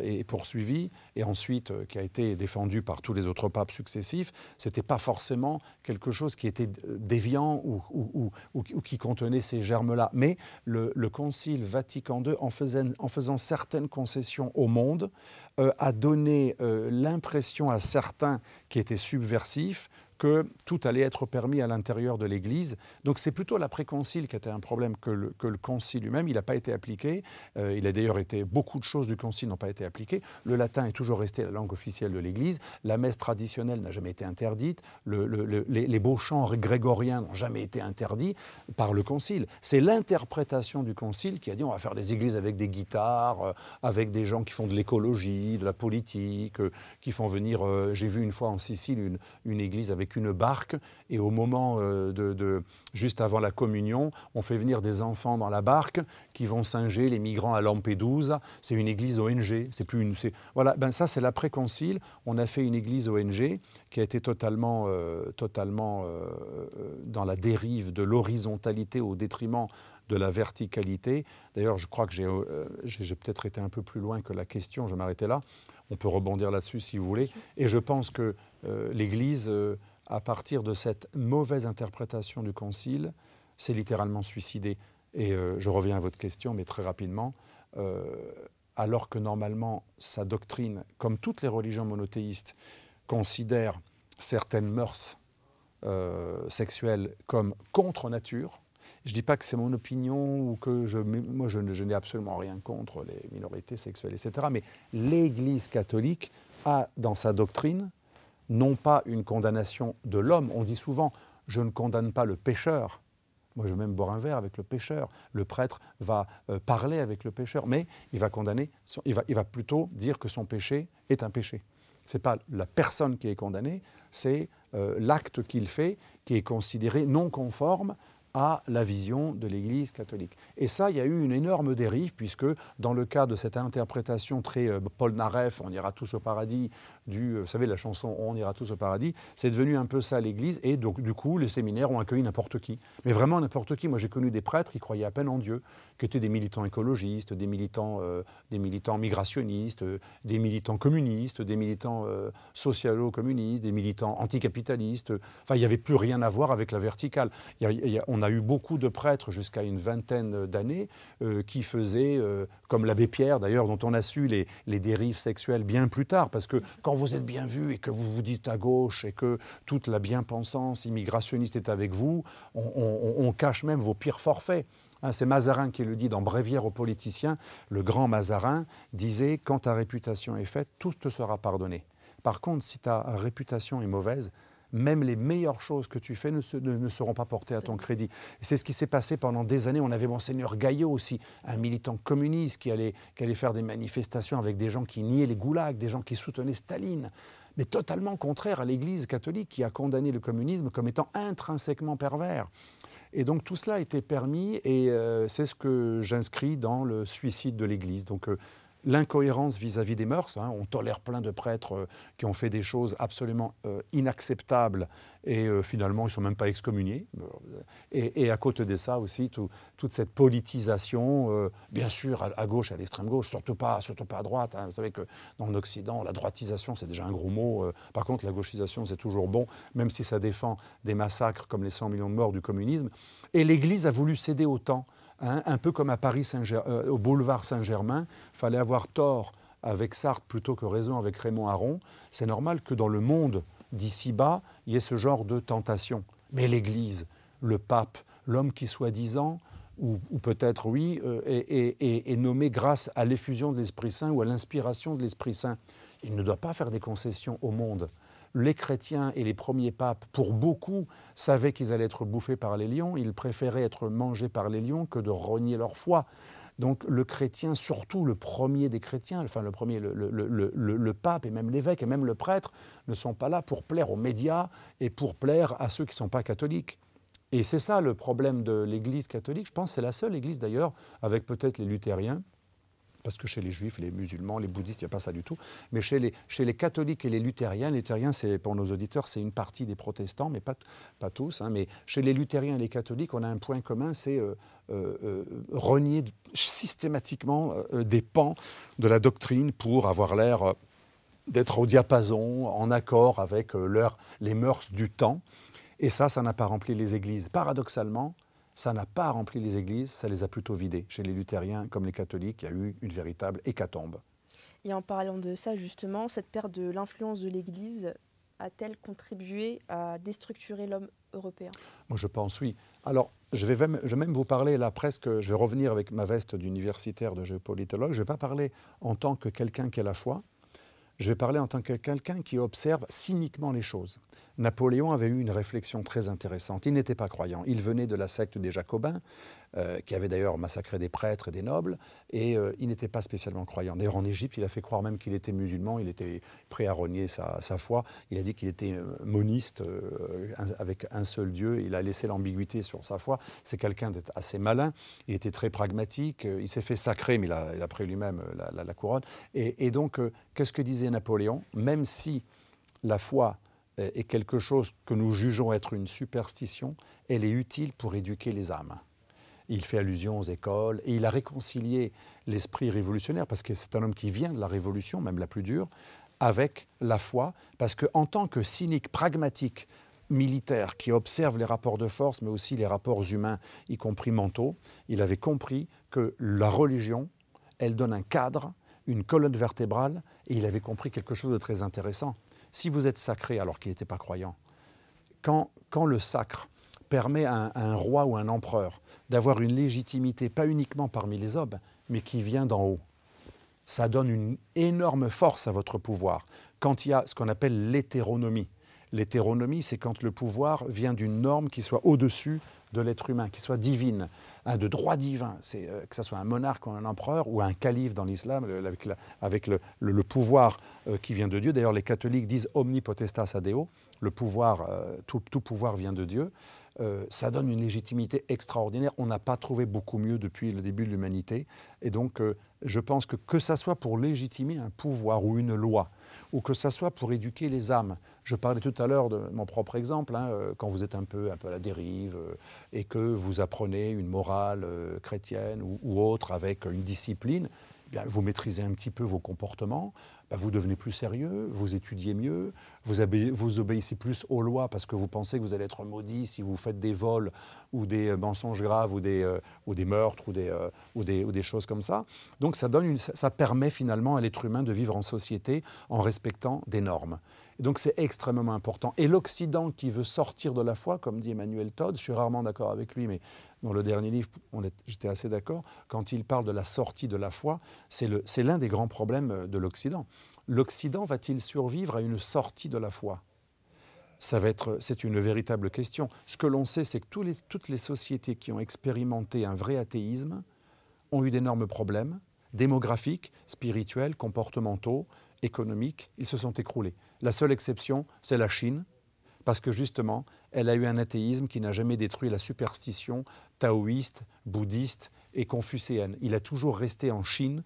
et poursuivi, et ensuite qui a été défendu par tous les autres papes successifs, ce n'était pas forcément quelque chose qui était déviant ou qui contenait ces germes-là. Mais le Concile Vatican II, en faisant certaines concessions au monde, a donné l'impression à certains qui étaient subversifs que tout allait être permis à l'intérieur de l'Église. Donc c'est plutôt l'après-concile qui était un problème que le concile lui-même. Il n'a pas été appliqué. Il a d'ailleurs été... Beaucoup de choses du concile n'ont pas été appliquées. Le latin est toujours resté la langue officielle de l'Église. La messe traditionnelle n'a jamais été interdite. Les beaux chants grégoriens n'ont jamais été interdits par le concile. C'est l'interprétation du concile qui a dit on va faire des églises avec des guitares, avec des gens qui font de l'écologie, de la politique, qui font venir... J'ai vu une fois en Sicile une église avec une barque, et au moment juste avant la communion, on fait venir des enfants dans la barque qui vont singer les migrants à Lampedusa. C'est une église ONG. Voilà, ben ça c'est l'après-concile. On a fait une église ONG qui a été totalement dans la dérive de l'horizontalité au détriment de la verticalité. D'ailleurs, je crois que j'ai peut-être été un peu plus loin que la question, je vais m'arrêter là. On peut rebondir là-dessus si vous voulez. Et je pense que l'Église, à partir de cette mauvaise interprétation du Concile, s'est littéralement suicidée. Et je reviens à votre question, mais très rapidement. Alors que normalement, sa doctrine, comme toutes les religions monothéistes, considère certaines mœurs sexuelles comme contre nature. Je ne dis pas que c'est mon opinion ou que moi je n'ai absolument rien contre les minorités sexuelles, etc. Mais l'Église catholique a dans sa doctrine non pas une condamnation de l'homme. On dit souvent « je ne condamne pas le pécheur ». Moi, je vais même boire un verre avec le pécheur. Le prêtre va parler avec le pécheur, mais il va condamner, il va plutôt dire que son péché est un péché. Ce n'est pas la personne qui est condamnée, c'est l'acte qu'il fait qui est considéré non conforme à la vision de l'Église catholique. Et ça, il y a eu une énorme dérive, puisque dans le cas de cette interprétation très Paul Naref, on ira tous au paradis, vous savez, la chanson On ira tous au paradis, c'est devenu un peu ça l'Église, et donc du coup, les séminaires ont accueilli n'importe qui. Mais vraiment n'importe qui. Moi, j'ai connu des prêtres qui croyaient à peine en Dieu, qui étaient des militants écologistes, des militants migrationnistes, des militants communistes, des militants socialo-communistes, des militants anticapitalistes. Enfin, il n'y avait plus rien à voir avec la verticale. On a eu beaucoup de prêtres jusqu'à une vingtaine d'années qui faisaient, comme l'abbé Pierre d'ailleurs, dont on a su les dérives sexuelles bien plus tard, parce que quand vous êtes bien vu et que vous vous dites à gauche et que toute la bien-pensance immigrationniste est avec vous, on cache même vos pires forfaits. C'est Mazarin qui le dit dans Bréviaire aux politiciens. Le grand Mazarin disait « Quand ta réputation est faite, tout te sera pardonné. Par contre, si ta réputation est mauvaise, même les meilleures choses que tu fais ne seront pas portées à ton crédit. » Et c'est ce qui s'est passé pendant des années. On avait Monseigneur Gaillot aussi, un militant communiste qui allait faire des manifestations avec des gens qui niaient les goulags, des gens qui soutenaient Staline, mais totalement contraire à l'Église catholique qui a condamné le communisme comme étant intrinsèquement pervers. Et donc tout cela a été permis, et c'est ce que j'inscris dans le suicide de l'Église. Donc l'incohérence vis-à-vis des mœurs. On tolère plein de prêtres qui ont fait des choses absolument inacceptables et finalement ils ne sont même pas excommuniés. Et à côté de ça aussi, toute cette politisation, bien sûr à gauche, à l'extrême gauche, surtout pas à droite. Vous savez que dans l'Occident, la droitisation c'est déjà un gros mot. Par contre, la gauchisation c'est toujours bon, même si ça défend des massacres comme les 100 millions de morts du communisme. Et l'Église a voulu céder au temps. Un peu comme à Paris au boulevard Saint-Germain, il fallait avoir tort avec Sartre plutôt que raison avec Raymond Aron. C'est normal que dans le monde d'ici-bas, il y ait ce genre de tentation. Mais l'Église, le pape, l'homme qui soi-disant, ou peut-être oui, est nommé grâce à l'effusion de l'Esprit Saint ou à l'inspiration de l'Esprit Saint. Il ne doit pas faire des concessions au monde. Les chrétiens et les premiers papes, pour beaucoup, savaient qu'ils allaient être bouffés par les lions. Ils préféraient être mangés par les lions que de renier leur foi. Donc le chrétien, surtout le premier des chrétiens, enfin le pape et même l'évêque et même le prêtre, ne sont pas là pour plaire aux médias et pour plaire à ceux qui ne sont pas catholiques. Et c'est ça le problème de l'Église catholique. Je pense que c'est la seule Église d'ailleurs, avec peut-être les luthériens, parce que chez les juifs, les musulmans, les bouddhistes, il n'y a pas ça du tout. Mais chez les catholiques et les luthériens, pour nos auditeurs, c'est une partie des protestants, mais pas tous. Hein, mais chez les luthériens et les catholiques, on a un point commun, c'est renier systématiquement des pans de la doctrine pour avoir l'air d'être au diapason, en accord avec les mœurs du temps. Et ça n'a pas rempli les églises. Paradoxalement, ça n'a pas rempli les églises, ça les a plutôt vidées. Chez les luthériens comme les catholiques, il y a eu une véritable hécatombe. Et en parlant de ça, justement, cette perte de l'influence de l'Église a-t-elle contribué à déstructurer l'homme européen? Moi, je pense, oui. Alors, je vais même vous parler, là, presque, je vais revenir avec ma veste d'universitaire de géopolitologue, je ne vais pas parler en tant que quelqu'un qui a la foi, je vais parler en tant que quelqu'un qui observe cyniquement les choses. Napoléon avait eu une réflexion très intéressante. Il n'était pas croyant. Il venait de la secte des Jacobins, qui avait d'ailleurs massacré des prêtres et des nobles, et il n'était pas spécialement croyant. D'ailleurs, en Égypte, il a fait croire même qu'il était musulman, il était prêt à renier sa foi. Il a dit qu'il était moniste, avec un seul Dieu. Il a laissé l'ambiguïté sur sa foi. C'est quelqu'un d'être assez malin. Il était très pragmatique. Il s'est fait sacrer, mais il a pris lui-même la couronne. Et donc, qu'est-ce que disait Napoléon? Même si la foi est quelque chose que nous jugeons être une superstition, elle est utile pour éduquer les âmes. Il fait allusion aux écoles et il a réconcilié l'esprit révolutionnaire, parce que c'est un homme qui vient de la révolution, même la plus dure, avec la foi, parce qu'en tant que cynique pragmatique militaire qui observe les rapports de force, mais aussi les rapports humains, y compris mentaux, il avait compris que la religion, elle donne un cadre, une colonne vertébrale, et il avait compris quelque chose de très intéressant. Si vous êtes sacré alors qu'il n'était pas croyant, quand le sacre permet à un roi ou un empereur d'avoir une légitimité, pas uniquement parmi les hommes, mais qui vient d'en haut, ça donne une énorme force à votre pouvoir. Quand il y a ce qu'on appelle l'hétéronomie. L'hétéronomie, c'est quand le pouvoir vient d'une norme qui soit au-dessus de l'être humain, qui soit divine, de droit divin, que ce soit un monarque ou un empereur ou un calife dans l'islam, avec le pouvoir qui vient de Dieu. D'ailleurs, les catholiques disent « omni potestas ad Deo », le pouvoir, tout pouvoir vient de Dieu. Ça donne une légitimité extraordinaire. On n'a pas trouvé beaucoup mieux depuis le début de l'humanité. Et donc, je pense que ça soit pour légitimer un pouvoir ou une loi, ou que ça soit pour éduquer les âmes. Je parlais tout à l'heure de mon propre exemple, quand vous êtes un peu à la dérive et que vous apprenez une morale chrétienne ou autre avec une discipline, eh bien, vous maîtrisez un petit peu vos comportements, vous devenez plus sérieux, vous étudiez mieux, vous obéissez plus aux lois parce que vous pensez que vous allez être maudit si vous faites des vols ou des mensonges graves ou des meurtres ou des choses comme ça. Donc ça permet finalement à l'être humain de vivre en société en respectant des normes. Et donc c'est extrêmement important. Et l'Occident qui veut sortir de la foi, comme dit Emmanuel Todd, je suis rarement d'accord avec lui, mais dans le dernier livre, j'étais assez d'accord, quand il parle de la sortie de la foi, c'est l'un des grands problèmes de l'Occident. L'Occident va-t-il survivre à une sortie de la foi ? C'est une véritable question. Ce que l'on sait, c'est que toutes les sociétés qui ont expérimenté un vrai athéisme ont eu d'énormes problèmes démographiques, spirituels, comportementaux, économiques. Ils se sont écroulés. La seule exception, c'est la Chine, parce que justement, elle a eu un athéisme qui n'a jamais détruit la superstition taoïste, bouddhiste et confucéenne. Il a toujours resté en Chine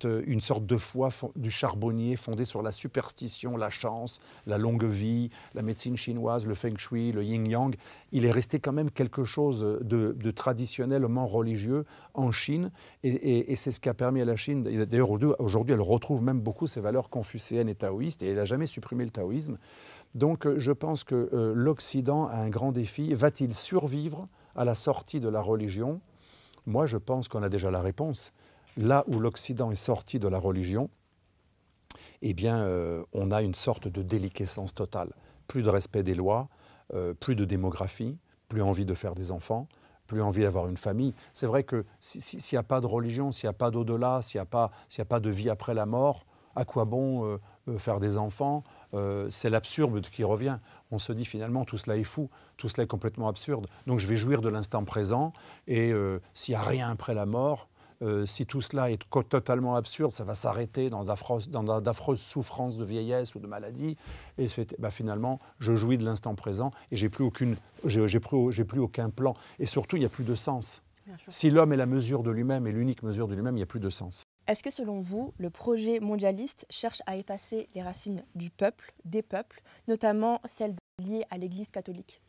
une sorte de foi du charbonnier fondée sur la superstition, la chance, la longue vie, la médecine chinoise, le feng shui, le yin-yang. Il est resté quand même quelque chose de traditionnellement religieux en Chine et c'est ce qui a permis à la Chine, d'ailleurs aujourd'hui elle retrouve même beaucoup ses valeurs confucéennes et taoïstes et elle n'a jamais supprimé le taoïsme. Donc je pense que l'Occident a un grand défi. Va-t-il survivre à la sortie de la religion ? Moi, je pense qu'on a déjà la réponse. Là où l'Occident est sorti de la religion, eh bien, on a une sorte de déliquescence totale. Plus de respect des lois, plus de démographie, plus envie de faire des enfants, plus envie d'avoir une famille. C'est vrai que s'il n'y a pas de religion, s'il n'y a pas d'au-delà, s'il n'y a pas de vie après la mort, à quoi bon faire des enfants ? C'est l'absurde qui revient. On se dit finalement tout cela est fou, tout cela est complètement absurde. Donc je vais jouir de l'instant présent et s'il n'y a rien après la mort, si tout cela est totalement absurde, ça va s'arrêter dans d'affreuses souffrances de vieillesse ou de maladie. Et finalement, je jouis de l'instant présent et j'ai plus aucun plan. Et surtout, il n'y a plus de sens. Si l'homme est la mesure de lui-même et l'unique mesure de lui-même, il n'y a plus de sens. Est-ce que selon vous, le projet mondialiste cherche à effacer les racines du peuple, des peuples, notamment celles liées à l'Église catholique?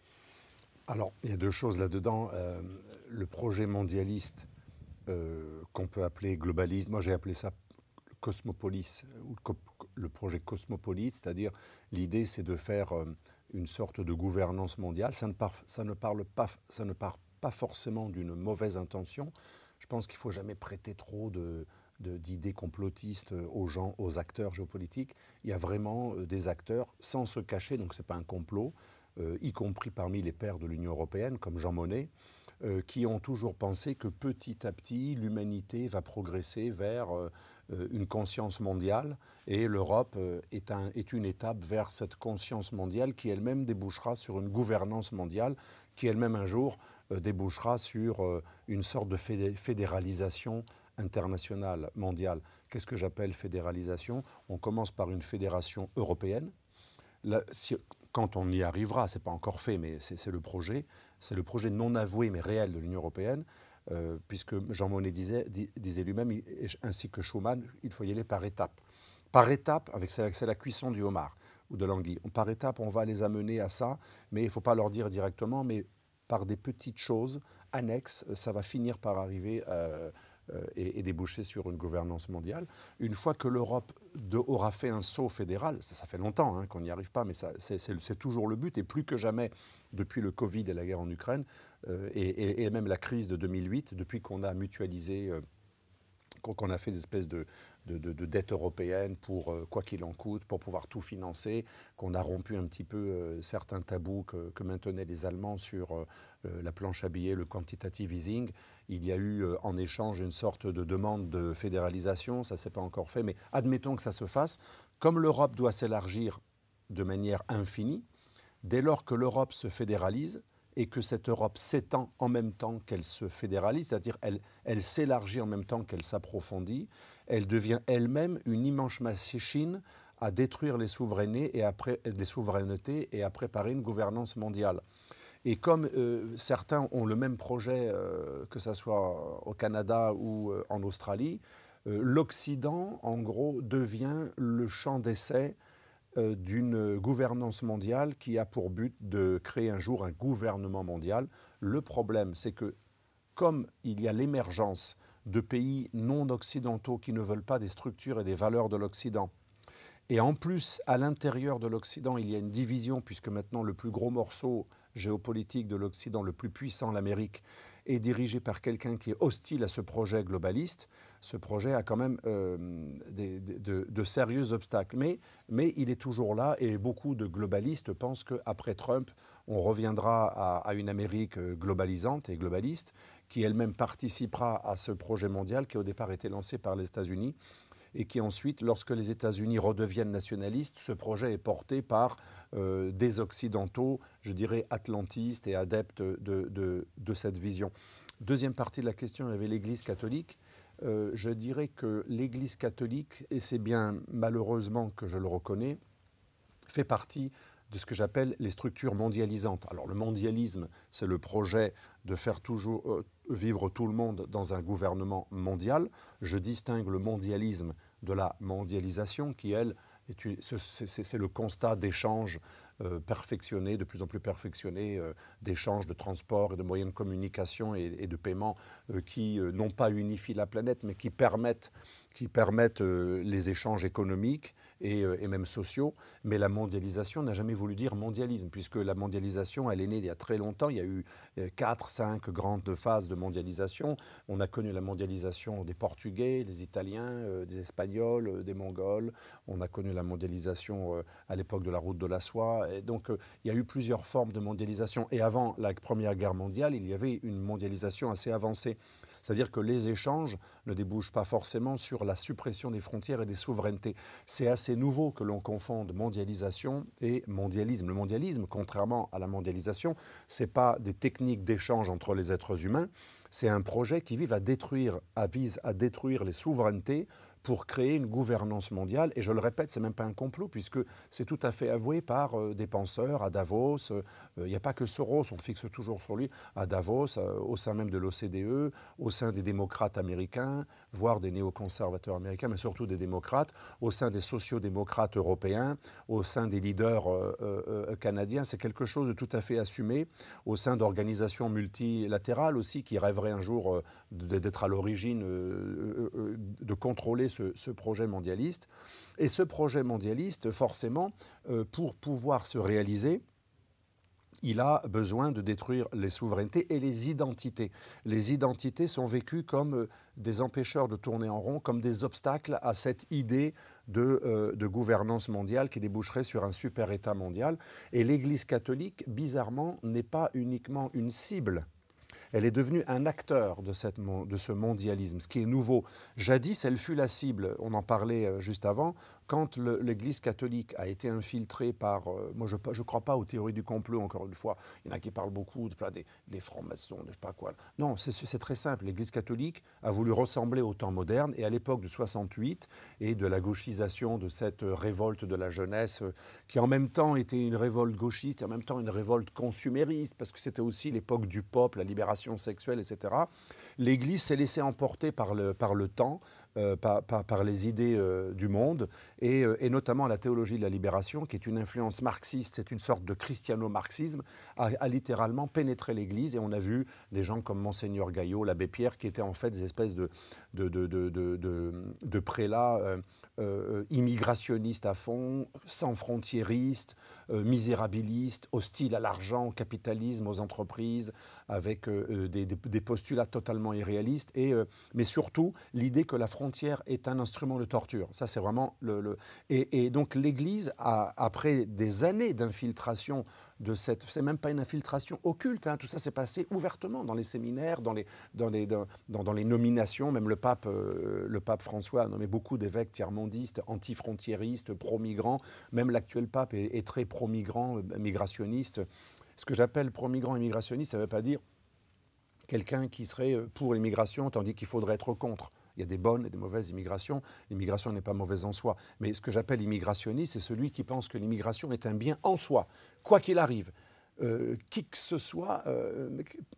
Alors, il y a deux choses là-dedans. Le projet mondialiste qu'on peut appeler globaliste, moi j'ai appelé ça cosmopolis, ou le projet cosmopolite, c'est-à-dire l'idée c'est de faire une sorte de gouvernance mondiale. Ça ne part pas forcément d'une mauvaise intention. Je pense qu'il ne faut jamais prêter trop d'idées complotistes aux gens, aux acteurs géopolitiques. Il y a vraiment des acteurs sans se cacher, donc ce n'est pas un complot, y compris parmi les pères de l'Union européenne, comme Jean Monnet, qui ont toujours pensé que petit à petit, l'humanité va progresser vers une conscience mondiale, et l'Europe est une étape vers cette conscience mondiale qui elle-même débouchera sur une gouvernance mondiale, qui elle-même un jour débouchera sur une sorte de fédéralisation internationale, mondiale. Qu'est-ce que j'appelle fédéralisation? On commence par une fédération européenne. Quand on y arrivera, ce n'est pas encore fait, mais c'est le projet non avoué mais réel de l'Union européenne, puisque Jean Monnet disait lui-même, ainsi que Schuman, il faut y aller par étapes. Par étapes, c'est la cuisson du homard ou de l'anguille. Par étapes, on va les amener à ça, mais il ne faut pas leur dire directement, mais par des petites choses annexes, ça va finir par arriver et déboucher sur une gouvernance mondiale. Une fois que l'Europe aura fait un saut fédéral, ça fait longtemps qu'on n'y arrive pas, mais c'est toujours le but, et plus que jamais depuis le Covid et la guerre en Ukraine, et même la crise de 2008, depuis qu'on a mutualisé, qu'on a fait des espèces de dettes européennes pour quoi qu'il en coûte, pour pouvoir tout financer, qu'on a rompu un petit peu certains tabous que maintenaient les Allemands sur la planche à billets, le quantitative easing. Il y a eu en échange une sorte de demande de fédéralisation, ça ne s'est pas encore fait, mais admettons que ça se fasse. Comme l'Europe doit s'élargir de manière infinie, dès lors que l'Europe se fédéralise, et que cette Europe s'étend en même temps qu'elle se fédéralise, c'est-à-dire elle s'élargit en même temps qu'elle s'approfondit, elle devient elle-même une immense machine à détruire les souverainetés et à préparer une gouvernance mondiale. Et comme certains ont le même projet, que ce soit au Canada ou en Australie, l'Occident, en gros, devient le champ d'essai d'une gouvernance mondiale qui a pour but de créer un jour un gouvernement mondial. Le problème, c'est que comme il y a l'émergence de pays non occidentaux qui ne veulent pas des structures et des valeurs de l'Occident, et en plus, à l'intérieur de l'Occident, il y a une division, puisque maintenant le plus gros morceau géopolitique de l'Occident, le plus puissant, l'Amérique, est dirigé par quelqu'un qui est hostile à ce projet globaliste. Ce projet a quand même de sérieux obstacles. Mais il est toujours là, et beaucoup de globalistes pensent qu'après Trump, on reviendra à une Amérique globalisante et globaliste, qui elle-même participera à ce projet mondial qui au départ était lancé par les États-Unis, et qui ensuite, lorsque les États-Unis redeviennent nationalistes, ce projet est porté par des Occidentaux, je dirais atlantistes et adeptes de cette vision. Deuxième partie de la question, il y avait l'Église catholique. Je dirais que l'Église catholique, et c'est bien malheureusement que je le reconnais, fait partie de ce que j'appelle les structures mondialisantes. Alors le mondialisme, c'est le projet de faire toujours vivre tout le monde dans un gouvernement mondial. Je distingue le mondialisme de la mondialisation qui, elle, c'est le constat d'échanges perfectionnés, de plus en plus perfectionnés, d'échanges de transport et de moyens de communication et de paiement qui non pas unifient la planète, mais qui permettent les échanges économiques et même sociaux. Mais la mondialisation n'a jamais voulu dire mondialisme, puisque la mondialisation, elle est née il y a très longtemps. Il y a eu 4-5 grandes phases de mondialisation. On a connu la mondialisation des Portugais, des Italiens, des Espagnols, des Mongols. On a connu la mondialisation à l'époque de la route de la soie. Et donc, il y a eu plusieurs formes de mondialisation. Et avant la Première Guerre mondiale, il y avait une mondialisation assez avancée. C'est-à-dire que les échanges ne débouchent pas forcément sur la suppression des frontières et des souverainetés. C'est assez nouveau que l'on confonde mondialisation et mondialisme. Le mondialisme, contrairement à la mondialisation, ce n'est pas des techniques d'échange entre les êtres humains, c'est un projet qui vise à détruire les souverainetés pour créer une gouvernance mondiale. Et je le répète, ce n'est même pas un complot, puisque c'est tout à fait avoué par des penseurs à Davos. Il n'y a pas que Soros, on fixe toujours sur lui, à Davos, au sein même de l'OCDE, au sein des démocrates américains, voire des néoconservateurs américains, mais surtout des démocrates, au sein des sociodémocrates européens, au sein des leaders canadiens. C'est quelque chose de tout à fait assumé, au sein d'organisations multilatérales aussi, qui rêveraient un jour d'être à l'origine, de contrôler ce projet mondialiste. Et ce projet mondialiste, forcément, pour pouvoir se réaliser, il a besoin de détruire les souverainetés et les identités. Les identités sont vécues comme des empêcheurs de tourner en rond, comme des obstacles à cette idée de gouvernance mondiale qui déboucherait sur un super-État mondial. Et l'Église catholique, bizarrement, n'est pas uniquement une cible. Elle est devenue un acteur de ce mondialisme, ce qui est nouveau. Jadis, elle fut la cible, on en parlait juste avant, quand l'Église catholique a été infiltrée par... moi, je ne crois pas aux théories du complot, encore une fois. Il y en a qui parlent beaucoup des francs-maçons, de je ne sais pas quoi. Non, c'est très simple. L'Église catholique a voulu ressembler au temps moderne, et à l'époque de 68 et de la gauchisation de cette révolte de la jeunesse, qui en même temps était une révolte gauchiste et en même temps une révolte consumériste, parce que c'était aussi l'époque du pop, la libération sexuelle, etc. L'Église s'est laissée emporter par le temps, par les idées du monde, et notamment la théologie de la libération, qui est une influence marxiste, c'est une sorte de christiano-marxisme, a littéralement pénétré l'Église, et on a vu des gens comme Monseigneur Gaillot, l'abbé Pierre, qui étaient en fait des espèces de prélats immigrationnistes à fond, sans frontiéristes, misérabilistes, hostiles à l'argent, au capitalisme, aux entreprises, avec des postulats totalement irréalistes, mais surtout l'idée que la frontière est un instrument de torture. Ça, c'est vraiment Et donc l'Église, après des années d'infiltration de cette... C'est même pas une infiltration occulte, hein, tout ça s'est passé ouvertement dans les séminaires, dans les nominations. Même le pape François a nommé beaucoup d'évêques tiers-mondistes, anti-frontiéristes, pro-migrants. Même l'actuel pape est très pro-migrant, migrationniste. Ce que j'appelle pro-migrant et migrationniste, ça ne veut pas dire quelqu'un qui serait pour l'immigration, tandis qu'il faudrait être contre. Il y a des bonnes et des mauvaises immigrations. L'immigration n'est pas mauvaise en soi. Mais ce que j'appelle immigrationniste, c'est celui qui pense que l'immigration est un bien en soi, quoi qu'il arrive. Qui que ce soit,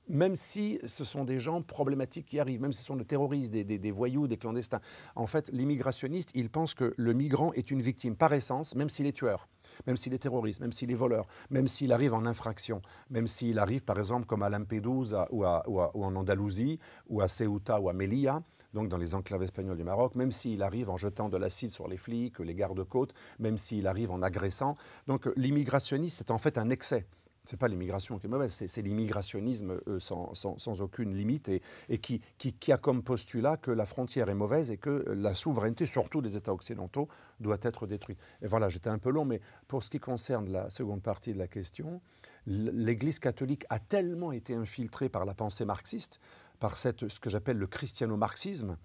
même si ce sont des gens problématiques qui arrivent, même si ce sont des terroristes, des voyous, des clandestins. En fait, l'immigrationniste, il pense que le migrant est une victime par essence, même s'il est tueur, même s'il est terroriste, même s'il est voleur, même s'il arrive en infraction, même s'il arrive, par exemple, comme à Lampedusa ou en Andalousie, ou à Ceuta ou à Melilla, donc dans les enclaves espagnoles du Maroc, même s'il arrive en jetant de l'acide sur les flics, les gardes-côtes, même s'il arrive en agressant. Donc l'immigrationniste, c'est en fait un excès. Ce n'est pas l'immigration qui est mauvaise, c'est l'immigrationnisme sans aucune limite et qui a comme postulat que la frontière est mauvaise et que la souveraineté, surtout des États occidentaux, doit être détruite. Et voilà, j'étais un peu long, mais pour ce qui concerne la seconde partie de la question, l'Église catholique a tellement été infiltrée par la pensée marxiste, par ce que j'appelle le christiano-marxisme,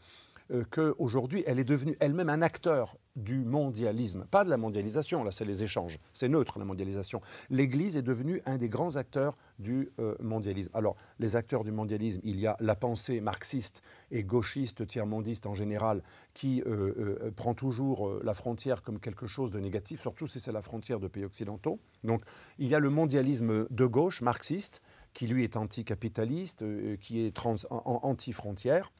qu'aujourd'hui, elle est devenue elle-même un acteur du mondialisme. Pas de la mondialisation, là c'est les échanges, c'est neutre la mondialisation. L'Église est devenue un des grands acteurs du mondialisme. Alors, les acteurs du mondialisme, il y a la pensée marxiste et gauchiste, tiers-mondiste en général, qui prend toujours la frontière comme quelque chose de négatif, surtout si c'est la frontière de pays occidentaux. Donc, il y a le mondialisme de gauche, marxiste, qui lui est anticapitaliste, qui est anti-frontière.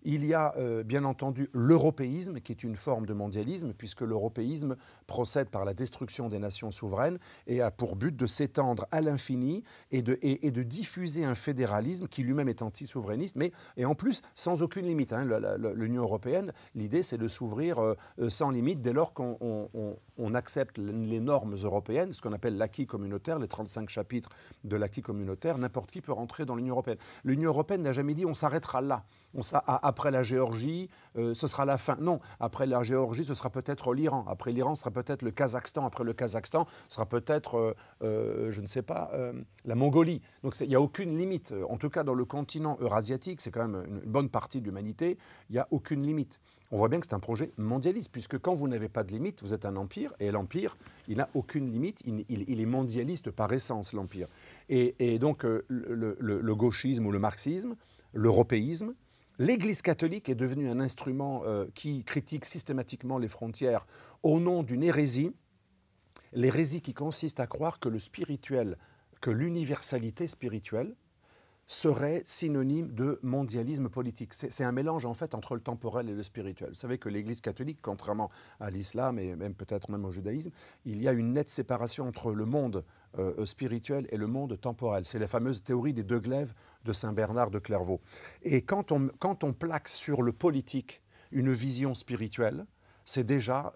Il y a bien entendu l'européisme, qui est une forme de mondialisme, puisque l'européisme procède par la destruction des nations souveraines et a pour but de s'étendre à l'infini et de diffuser un fédéralisme qui lui-même est anti-souverainiste, et en plus sans aucune limite. Hein. L'Union européenne, l'idée c'est de s'ouvrir sans limite dès lors qu'on accepte les normes européennes, ce qu'on appelle l'acquis communautaire, les 35 chapitres de l'acquis communautaire. N'importe qui peut rentrer dans l'Union européenne. L'Union européenne n'a jamais dit on s'arrêtera là. Après la Géorgie, ce sera la fin. Non, après la Géorgie, ce sera peut-être l'Iran. Après l'Iran, ce sera peut-être le Kazakhstan. Après le Kazakhstan, ce sera peut-être, je ne sais pas, la Mongolie. Donc il n'y a aucune limite. En tout cas, dans le continent eurasiatique, c'est quand même une bonne partie de l'humanité, il n'y a aucune limite. On voit bien que c'est un projet mondialiste, puisque quand vous n'avez pas de limite, vous êtes un empire, et l'empire, il n'a aucune limite, il est mondialiste par essence, l'empire. Et donc le gauchisme ou le marxisme, l'européisme, L'Église catholique est devenue un instrument qui critique systématiquement les frontières au nom d'une hérésie, l'hérésie qui consiste à croire que le spirituel, que l'universalité spirituelle serait synonyme de mondialisme politique. C'est un mélange en fait entre le temporel et le spirituel. Vous savez que l'Église catholique, contrairement à l'islam et même peut-être même au judaïsme, il y a une nette séparation entre le monde spirituel et le monde temporel. C'est la fameuse théorie des deux glaives de Saint Bernard de Clairvaux. Et quand on plaque sur le politique une vision spirituelle, c'est déjà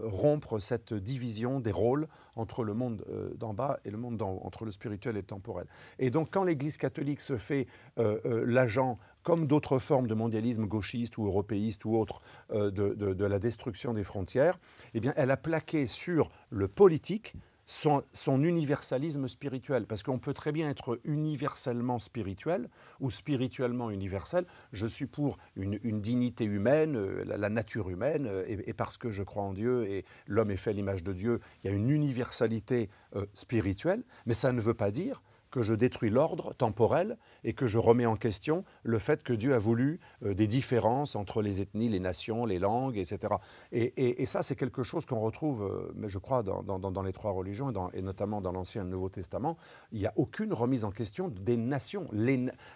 rompre cette division des rôles entre le monde d'en bas et le monde d'en haut, entre le spirituel et le temporel. Et donc quand l'Église catholique se fait l'agent, comme d'autres formes de mondialisme gauchiste ou européiste ou autre, de la destruction des frontières, eh bien, elle a plaqué sur le politique son universalisme spirituel. Parce qu'on peut très bien être universellement spirituel ou spirituellement universel. Je suis pour une dignité humaine, la nature humaine, et parce que je crois en Dieu et l'homme est fait à l'image de Dieu, il y a une universalité spirituelle, mais ça ne veut pas dire que je détruis l'ordre temporel et que je remets en question le fait que Dieu a voulu des différences entre les ethnies, les nations, les langues, etc. Et ça, c'est quelque chose qu'on retrouve, je crois, dans les trois religions, et notamment dans l'Ancien et le Nouveau Testament. Il n'y a aucune remise en question des nations.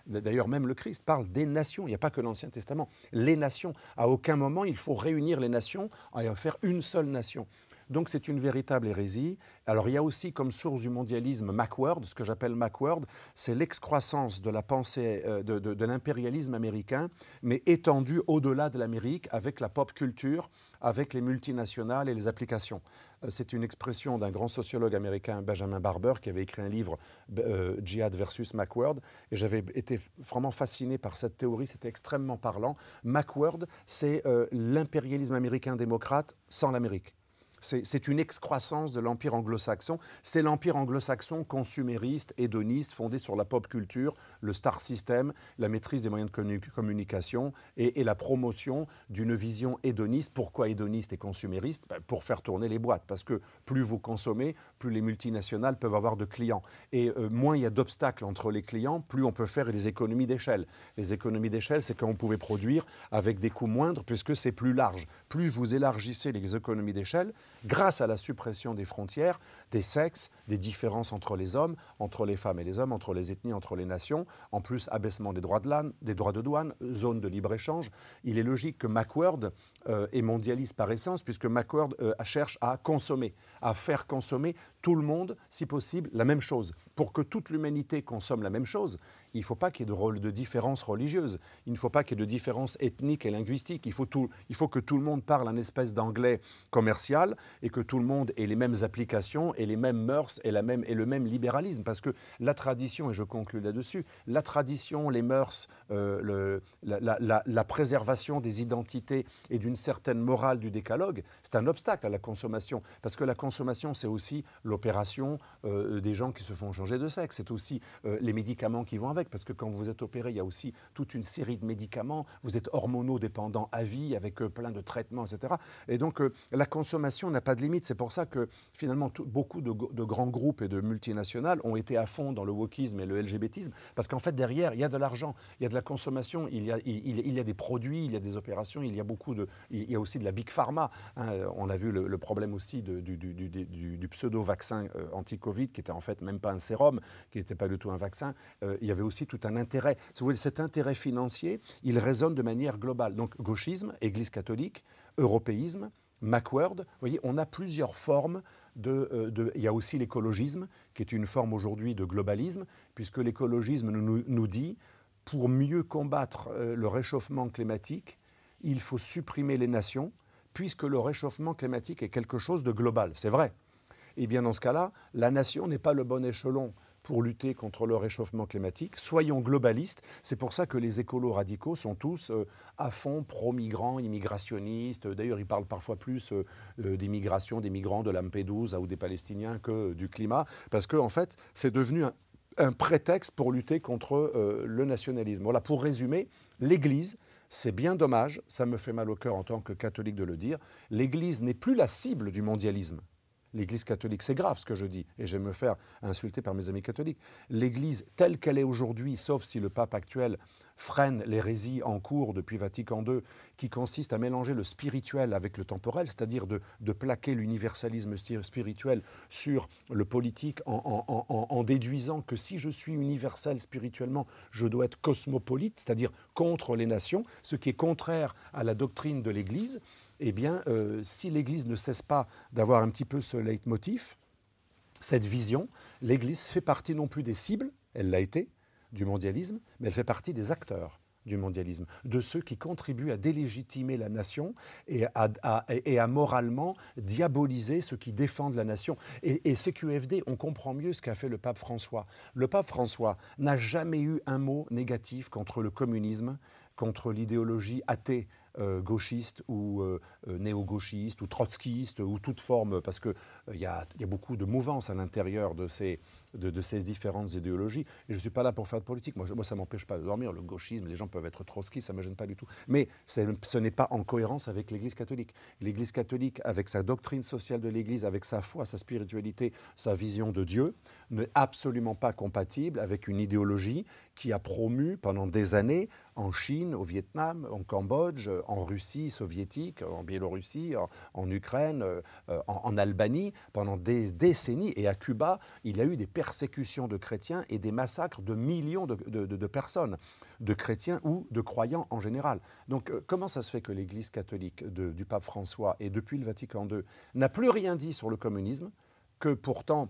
D'ailleurs, même le Christ parle des nations. Il n'y a pas que l'Ancien Testament. Les nations. À aucun moment, il faut réunir les nations et faire une seule nation. Donc c'est une véritable hérésie. Alors il y a aussi comme source du mondialisme Macworld, ce que j'appelle Macworld, c'est l'excroissance de la pensée de l'impérialisme américain, mais étendue au-delà de l'Amérique avec la pop culture, avec les multinationales et les applications. C'est une expression d'un grand sociologue américain, Benjamin Barber, qui avait écrit un livre, Djihad versus Macworld, et j'avais été vraiment fasciné par cette théorie, c'était extrêmement parlant. Macworld, c'est l'impérialisme américain démocrate sans l'Amérique. C'est une excroissance de l'empire anglo-saxon. C'est l'empire anglo-saxon consumériste, hédoniste, fondé sur la pop culture, le star system, la maîtrise des moyens de communication et la promotion d'une vision hédoniste. Pourquoi hédoniste et consumériste ? Pour faire tourner les boîtes. Parce que plus vous consommez, plus les multinationales peuvent avoir de clients. Et moins il y a d'obstacles entre les clients, plus on peut faire des économies d'échelle. Les économies d'échelle, c'est quand on pouvait produire avec des coûts moindres, puisque c'est plus large. Plus vous élargissez les économies d'échelle, grâce à la suppression des frontières, des sexes, des différences entre les hommes, entre les femmes et les hommes, entre les ethnies, entre les nations, en plus abaissement des droits de douane, zone de libre-échange, il est logique que Macworld est mondialiste par essence, puisque Macworld cherche à consommer, à faire consommer tout le monde, si possible, la même chose. Pour que toute l'humanité consomme la même chose, il ne faut pas qu'il y ait de différences religieuses, il ne faut pas qu'il y ait de différences ethniques et linguistiques, il faut que tout le monde parle un espèce d'anglais commercial et que tout le monde ait les mêmes applications et les mêmes mœurs et le même libéralisme. Parce que la tradition, et je conclus là-dessus, la tradition, les mœurs, la préservation des identités et d'une certaine morale du décalogue, c'est un obstacle à la consommation. Parce que la consommation, c'est aussi l'opération des gens qui se font changer de sexe. C'est aussi les médicaments qui vont avec. Parce que quand vous êtes opéré, il y a aussi toute une série de médicaments. Vous êtes hormonodépendant à vie avec plein de traitements, etc. Et donc, la consommation n'a pas de limite. C'est pour ça que finalement, beaucoup de grands groupes et de multinationales ont été à fond dans le wokisme et le LGBTisme. Parce qu'en fait, derrière, il y a de l'argent, il y a de la consommation, il y a des produits, il y a des opérations, il y a aussi de la big pharma. Hein. On a vu le problème aussi du pseudo-vaccin anti-Covid, qui était en fait même pas un sérum, qui n'était pas du tout un vaccin. Il y avait aussi tout un intérêt. Cet intérêt financier, il résonne de manière globale. Donc gauchisme, Église catholique, européisme, Macworld, vous voyez, on a plusieurs formes il y a aussi l'écologisme, qui est une forme aujourd'hui de globalisme, puisque l'écologisme nous dit, pour mieux combattre le réchauffement climatique, il faut supprimer les nations, puisque le réchauffement climatique est quelque chose de global. C'est vrai. Et bien dans ce cas-là, la nation n'est pas le bon échelon pour lutter contre le réchauffement climatique. Soyons globalistes. C'est pour ça que les écolos radicaux sont tous à fond pro-migrants, immigrationnistes. D'ailleurs, ils parlent parfois plus des migrations, des migrants de Lampedusa ou des Palestiniens que du climat, parce que en fait, c'est devenu un prétexte pour lutter contre le nationalisme. Voilà, pour résumer, l'Église, c'est bien dommage, ça me fait mal au cœur en tant que catholique de le dire, l'Église n'est plus la cible du mondialisme. l'Église catholique, c'est grave ce que je dis, et je vais me faire insulter par mes amis catholiques. L'Église telle qu'elle est aujourd'hui, sauf si le pape actuel freine l'hérésie en cours depuis Vatican II, qui consiste à mélanger le spirituel avec le temporel, c'est-à-dire de plaquer l'universalisme spirituel sur le politique en déduisant que si je suis universel spirituellement, je dois être cosmopolite, c'est-à-dire contre les nations, ce qui est contraire à la doctrine de l'Église. Eh bien, si l'Église ne cesse pas d'avoir un petit peu ce leitmotiv, cette vision, l'Église fait partie non plus des cibles, elle l'a été, du mondialisme, mais elle fait partie des acteurs du mondialisme, de ceux qui contribuent à délégitimer la nation et à moralement diaboliser ceux qui défendent la nation. Et CQFD, on comprend mieux ce qu'a fait le pape François. Le pape François n'a jamais eu un mot négatif contre le communisme, contre l'idéologie athée gauchiste ou néo-gauchiste ou trotskiste ou toute forme, parce qu'il y a beaucoup de mouvances à l'intérieur de ces différentes idéologies. Et je ne suis pas là pour faire de politique. Moi ça ne m'empêche pas de dormir. Le gauchisme, les gens peuvent être trotskistes, ça ne me gêne pas du tout. Mais ce n'est pas en cohérence avec l'Église catholique. L'Église catholique, avec sa doctrine sociale de l'Église, avec sa foi, sa spiritualité, sa vision de Dieu, n'est absolument pas compatible avec une idéologie qui a promu pendant des années en Chine, au Vietnam, en Cambodge, en Russie soviétique, en Biélorussie, en Ukraine, en Albanie, pendant des décennies. Et à Cuba, il y a eu des persécutions de chrétiens et des massacres de millions de personnes, de chrétiens ou de croyants en général. Donc comment ça se fait que l'Église catholique du pape François et depuis le Vatican II n'a plus rien dit sur le communisme, que pourtant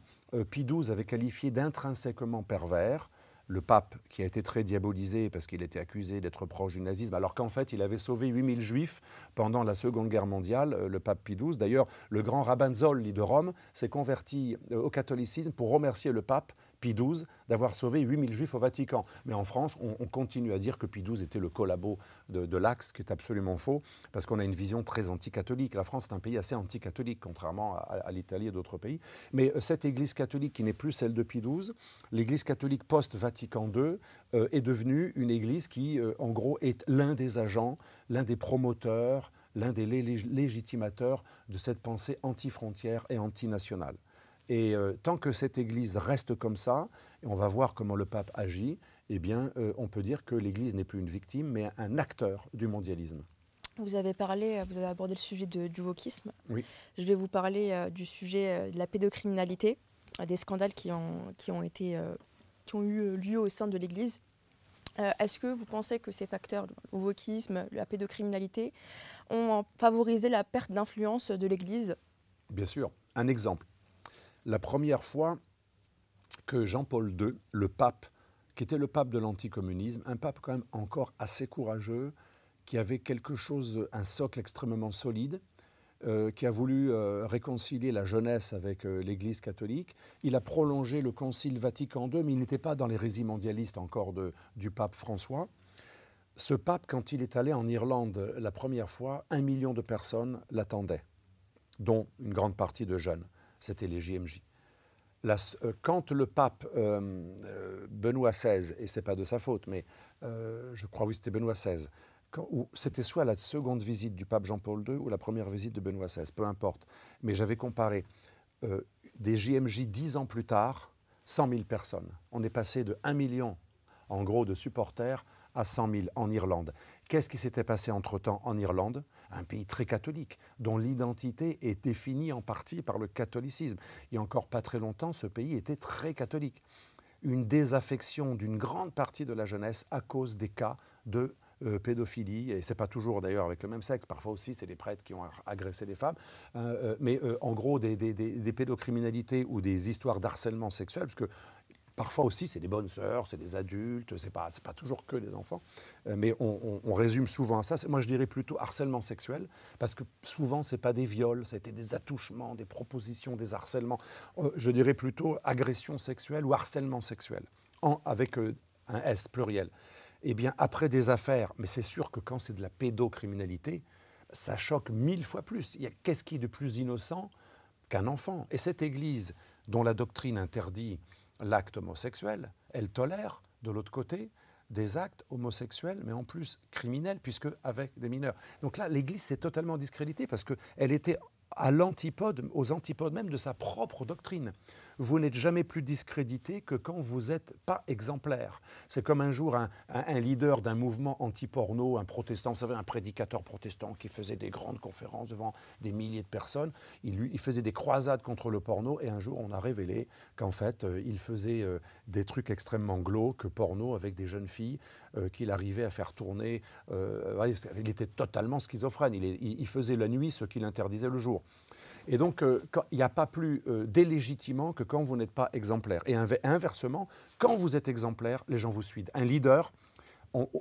Pie XII avait qualifié d'intrinsèquement pervers, le pape qui a été très diabolisé parce qu'il était accusé d'être proche du nazisme, alors qu'en fait il avait sauvé 8000 juifs pendant la Seconde Guerre mondiale, le pape Pie XII. D'ailleurs, le grand rabbin Zolli de Rome s'est converti au catholicisme pour remercier le pape Pie XII d'avoir sauvé 8000 juifs au Vatican. Mais en France, on continue à dire que Pie XII était le collabo de l'Axe, ce qui est absolument faux, parce qu'on a une vision très anticatholique. La France est un pays assez anticatholique, contrairement à l'Italie et d'autres pays. Mais cette Église catholique qui n'est plus celle de Pie XII, l'Église catholique post-Vatican II, est devenue une Église qui, en gros, est l'un des agents, l'un des promoteurs, l'un des légitimateurs de cette pensée anti-frontière et anti-nationale. Et tant que cette Église reste comme ça, et on va voir comment le pape agit, eh bien, on peut dire que l'Église n'est plus une victime, mais un acteur du mondialisme. Vous avez abordé le sujet du wokisme. Oui. Je vais vous parler du sujet de la pédocriminalité, des scandales qui ont eu lieu au sein de l'Église. Est-ce que vous pensez que ces facteurs, le wokisme, la pédocriminalité, ont favorisé la perte d'influence de l'Église ? Bien sûr. Un exemple. La première fois que Jean-Paul II, le pape, qui était le pape de l'anticommunisme, un pape quand même encore assez courageux, qui avait quelque chose, un socle extrêmement solide, qui a voulu réconcilier la jeunesse avec l'Église catholique. Il a prolongé le Concile Vatican II, mais il n'était pas dans l'hérésie mondialiste encore du pape François. Ce pape, quand il est allé en Irlande la première fois, 1 million de personnes l'attendaient, dont une grande partie de jeunes. C'était les JMJ. Quand le pape Benoît XVI, et ce n'est pas de sa faute, mais je crois oui c'était Benoît XVI, c'était soit la seconde visite du pape Jean-Paul II ou la première visite de Benoît XVI, peu importe. Mais j'avais comparé des JMJ 10 ans plus tard, 100 000 personnes. On est passé de 1 million, en gros, de supporters à 100 000 en Irlande. Qu'est-ce qui s'était passé entre-temps en Irlande ? Un pays très catholique, dont l'identité est définie en partie par le catholicisme. Il y a encore pas très longtemps, ce pays était très catholique. Une désaffection d'une grande partie de la jeunesse à cause des cas de pédophilie, et ce n'est pas toujours d'ailleurs avec le même sexe, parfois aussi c'est des prêtres qui ont agressé des femmes, mais en gros des pédocriminalités ou des histoires d'harcèlement sexuel, parce que parfois aussi, c'est des bonnes sœurs, c'est des adultes, c'est pas toujours que des enfants. Mais on résume souvent à ça. Moi, je dirais plutôt harcèlement sexuel, parce que souvent, ce n'est pas des viols, c'était des attouchements, des propositions, des harcèlements. Je dirais plutôt agression sexuelle ou harcèlement sexuel, avec un S pluriel. Eh bien, après des affaires, mais c'est sûr que quand c'est de la pédocriminalité, ça choque 1000 fois plus. Qu'est-ce qui est de plus innocent qu'un enfant ? Et cette Église, dont la doctrine interdit l'acte homosexuel, elle tolère, de l'autre côté, des actes homosexuels, mais en plus criminels, puisque avec des mineurs. Donc là, l'Église s'est totalement discréditée parce qu'elle était à l'antipode, aux antipodes même de sa propre doctrine. Vous n'êtes jamais plus discrédité que quand vous n'êtes pas exemplaire. C'est comme un jour un leader d'un mouvement anti-porno, un protestant, vous savez, un prédicateur protestant qui faisait des grandes conférences devant des milliers de personnes. Il faisait des croisades contre le porno et un jour on a révélé qu'en fait il faisait des trucs extrêmement glauques, porno avec des jeunes filles qu'il arrivait à faire tourner. Il était totalement schizophrène. Il faisait la nuit ce qu'il interdisait le jour. Et donc, il n'y a pas plus délégitimant que quand vous n'êtes pas exemplaire. Et inversement, quand vous êtes exemplaire, les gens vous suivent. Un leader,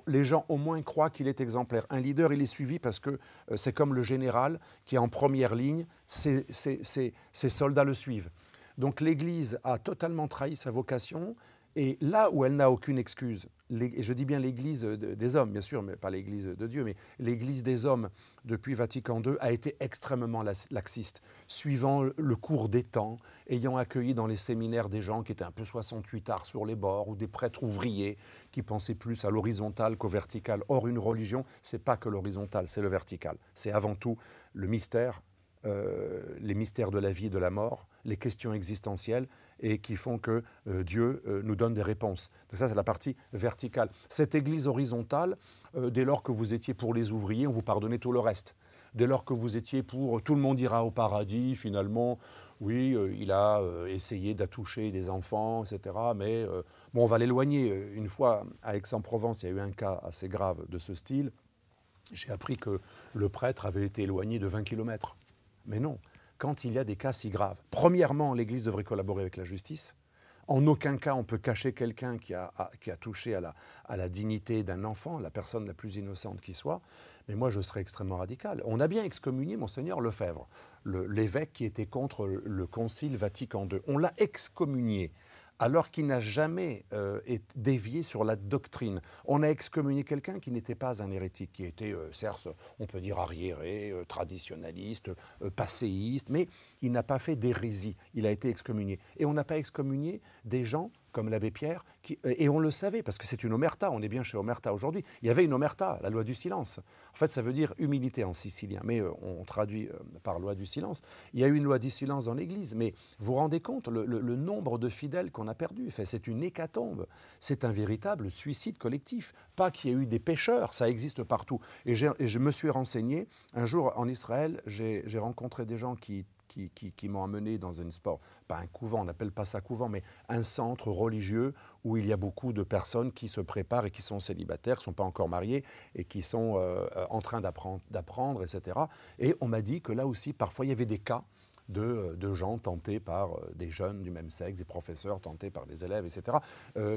les gens au moins croient qu'il est exemplaire. Un leader, il est suivi parce que c'est comme le général qui est en première ligne, ses soldats le suivent. Donc l'Église a totalement trahi sa vocation. Et là où elle n'a aucune excuse, et je dis bien l'Église des hommes, bien sûr, mais pas l'Église de Dieu, mais l'Église des hommes depuis Vatican II a été extrêmement laxiste, suivant le cours des temps, ayant accueilli dans les séminaires des gens qui étaient un peu 68ards sur les bords, ou des prêtres ouvriers qui pensaient plus à l'horizontal qu'au vertical. Or, une religion, c'est pas que l'horizontal, c'est le vertical. C'est avant tout le mystère, les mystères de la vie et de la mort, les questions existentielles et qui font que Dieu nous donne des réponses. Donc ça, c'est la partie verticale. Cette église horizontale, dès lors que vous étiez pour les ouvriers, on vous pardonnait tout le reste. Dès lors que vous étiez pour tout le monde ira au paradis, finalement, oui, il a essayé d'attoucher des enfants, etc. Mais bon, on va l'éloigner. Une fois, à Aix-en-Provence, il y a eu un cas assez grave de ce style. J'ai appris que le prêtre avait été éloigné de 20 kilomètres. Mais non, quand il y a des cas si graves, premièrement, l'Église devrait collaborer avec la justice. En aucun cas, on peut cacher quelqu'un qui a touché à la dignité d'un enfant, la personne la plus innocente qui soit. Mais moi, je serais extrêmement radical. On a bien excommunié Monseigneur Lefebvre, l'évêque qui était contre le Concile Vatican II. On l'a excommunié, alors qu'il n'a jamais dévié sur la doctrine. On a excommunié quelqu'un qui n'était pas un hérétique, qui était, certes, on peut dire arriéré, traditionnaliste, passéiste, mais il n'a pas fait d'hérésie, il a été excommunié. Et on n'a pas excommunié des gens comme l'abbé Pierre, et on le savait, parce que c'est une omerta, on est bien chez omerta aujourd'hui. Il y avait une omerta, la loi du silence. En fait, ça veut dire humilité en sicilien, mais on traduit par loi du silence. Il y a eu une loi du silence dans l'Église, mais vous vous rendez compte, le nombre de fidèles qu'on a perdu, enfin, c'est une hécatombe, c'est un véritable suicide collectif. Pas qu'il y ait eu des pécheurs, ça existe partout. Et je me suis renseigné, un jour en Israël, j'ai rencontré des gens qui m'ont amené dans un sport, pas un couvent, on n'appelle pas ça couvent, mais un centre religieux où il y a beaucoup de personnes qui se préparent et qui sont célibataires, qui ne sont pas encore mariées et qui sont en train d'apprendre, etc. Et on m'a dit que là aussi, parfois, il y avait des cas de gens tentés par des jeunes du même sexe, des professeurs tentés par des élèves, etc.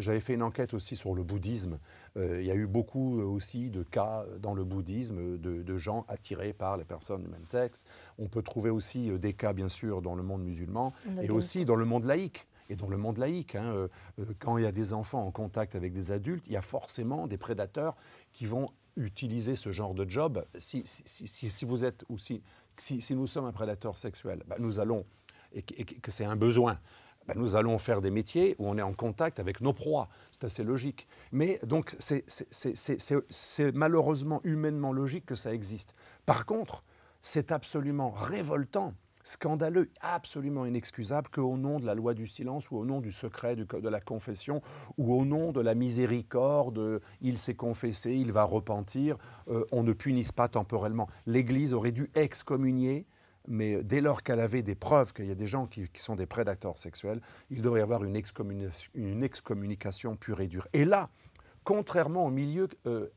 J'avais fait une enquête aussi sur le bouddhisme. Il y a eu beaucoup aussi de cas dans le bouddhisme de gens attirés par les personnes du même sexe. On peut trouver aussi des cas, bien sûr, dans le monde musulman et aussi dans le monde laïque. Et dans le monde laïque, quand il y a des enfants en contact avec des adultes, il y a forcément des prédateurs qui vont utiliser ce genre de job. Si vous êtes aussi... Si nous sommes un prédateur sexuel, nous allons, et que c'est un besoin, nous allons faire des métiers où on est en contact avec nos proies. C'est assez logique. Mais donc, c'est malheureusement humainement logique que ça existe. Par contre, c'est absolument révoltant, scandaleux, absolument inexcusable qu'au nom de la loi du silence ou au nom du secret de la confession ou au nom de la miséricorde, il s'est confessé, il va repentir, on ne punisse pas temporellement. L'Église aurait dû excommunier, mais dès lors qu'elle avait des preuves qu'il y a des gens qui sont des prédateurs sexuels, il devrait y avoir une excommunication pure et dure. Et là, contrairement au milieu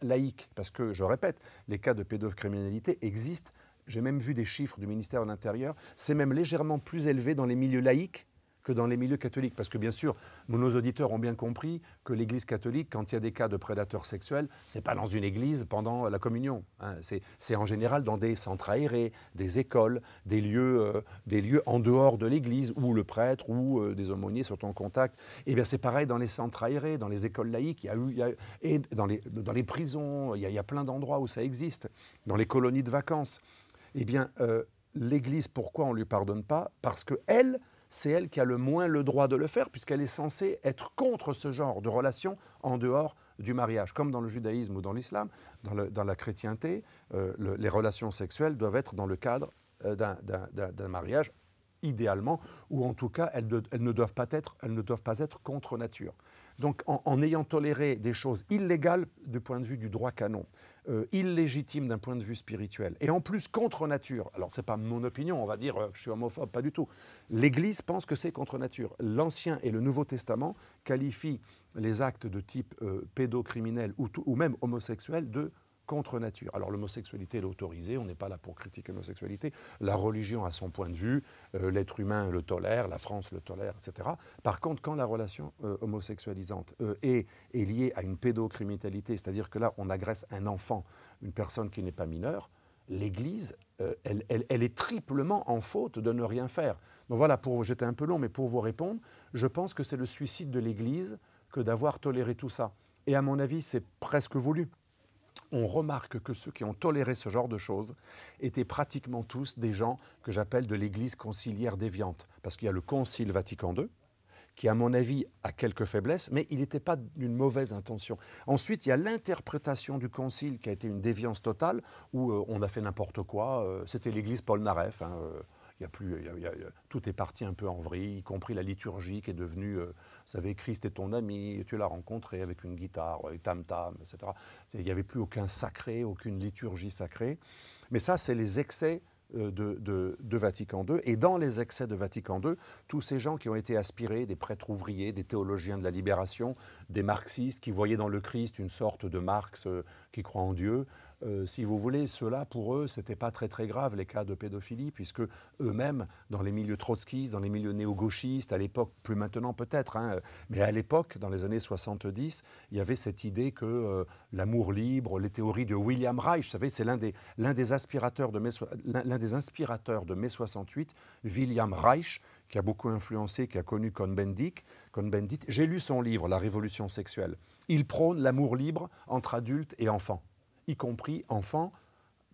laïque, parce que, je répète, les cas de pédocriminalité existent. J'ai même vu des chiffres du ministère de l'Intérieur. C'est même légèrement plus élevé dans les milieux laïques que dans les milieux catholiques. Parce que bien sûr, nos auditeurs ont bien compris que l'Église catholique, quand il y a des cas de prédateurs sexuels, ce n'est pas dans une église pendant la communion. C'est en général dans des centres aérés, des écoles, des lieux en dehors de l'Église où le prêtre ou des aumôniers sont en contact. Et bien c'est pareil dans les centres aérés, dans les écoles laïques, et dans les prisons, il y a plein d'endroits où ça existe, dans les colonies de vacances. Eh bien, l'Église, pourquoi on ne lui pardonne pas? Parce qu'elle c'est elle qui a le moins le droit de le faire, puisqu'elle est censée être contre ce genre de relation en dehors du mariage. Comme dans le judaïsme ou dans l'islam, dans la chrétienté, les relations sexuelles doivent être dans le cadre d'un mariage, idéalement, ou en tout cas, elles ne doivent pas être contre nature. Donc, en ayant toléré des choses illégales du point de vue du droit canon, illégitimes d'un point de vue spirituel, et en plus contre nature, alors ce n'est pas mon opinion, on va dire que je suis homophobe, pas du tout. L'Église pense que c'est contre nature. L'Ancien et le Nouveau Testament qualifient les actes de type pédocriminel ou même homosexuel de contre nature. Alors l'homosexualité est autorisée, on n'est pas là pour critiquer l'homosexualité, la religion a son point de vue, l'être humain le tolère, la France le tolère, etc. Par contre, quand la relation homosexualisante est liée à une pédocriminalité, c'est-à-dire que là on agresse un enfant, une personne qui n'est pas mineure, l'Église, elle est triplement en faute de ne rien faire. Donc voilà, j'étais un peu long, mais pour vous répondre, je pense que c'est le suicide de l'Église que d'avoir toléré tout ça. Et à mon avis, c'est presque voulu. On remarque que ceux qui ont toléré ce genre de choses étaient pratiquement tous des gens que j'appelle de l'Église conciliaire déviante. Parce qu'il y a le Concile Vatican II, qui à mon avis a quelques faiblesses, mais il n'était pas d'une mauvaise intention. Ensuite, il y a l'interprétation du Concile qui a été une déviance totale, où on a fait n'importe quoi. C'était l'Église Paul Naref. Tout est parti un peu en vrille, y compris la liturgie qui est devenue, vous savez, Christ est ton ami, tu l'as rencontré avec une guitare, tam-tam, etc. Il n'y avait plus aucun sacré, aucune liturgie sacrée. Mais ça, c'est les excès de Vatican II. Et dans les excès de Vatican II, tous ces gens qui ont été aspirés, des prêtres ouvriers, des théologiens de la libération, des marxistes qui voyaient dans le Christ une sorte de Marx qui croit en Dieu, si vous voulez, ceux-là, pour eux, ce n'était pas très très grave les cas de pédophilie, puisque eux-mêmes, dans les milieux trotskistes, dans les milieux néo-gauchistes, à l'époque, plus maintenant peut-être, mais à l'époque, dans les années 70, il y avait cette idée que l'amour libre, les théories de William Reich, vous savez, c'est l'un des inspirateurs de mai 68, William Reich, qui a beaucoup influencé, qui a connu Cohn-Bendit. J'ai lu son livre, La Révolution sexuelle. Il prône l'amour libre entre adultes et enfants, y compris enfants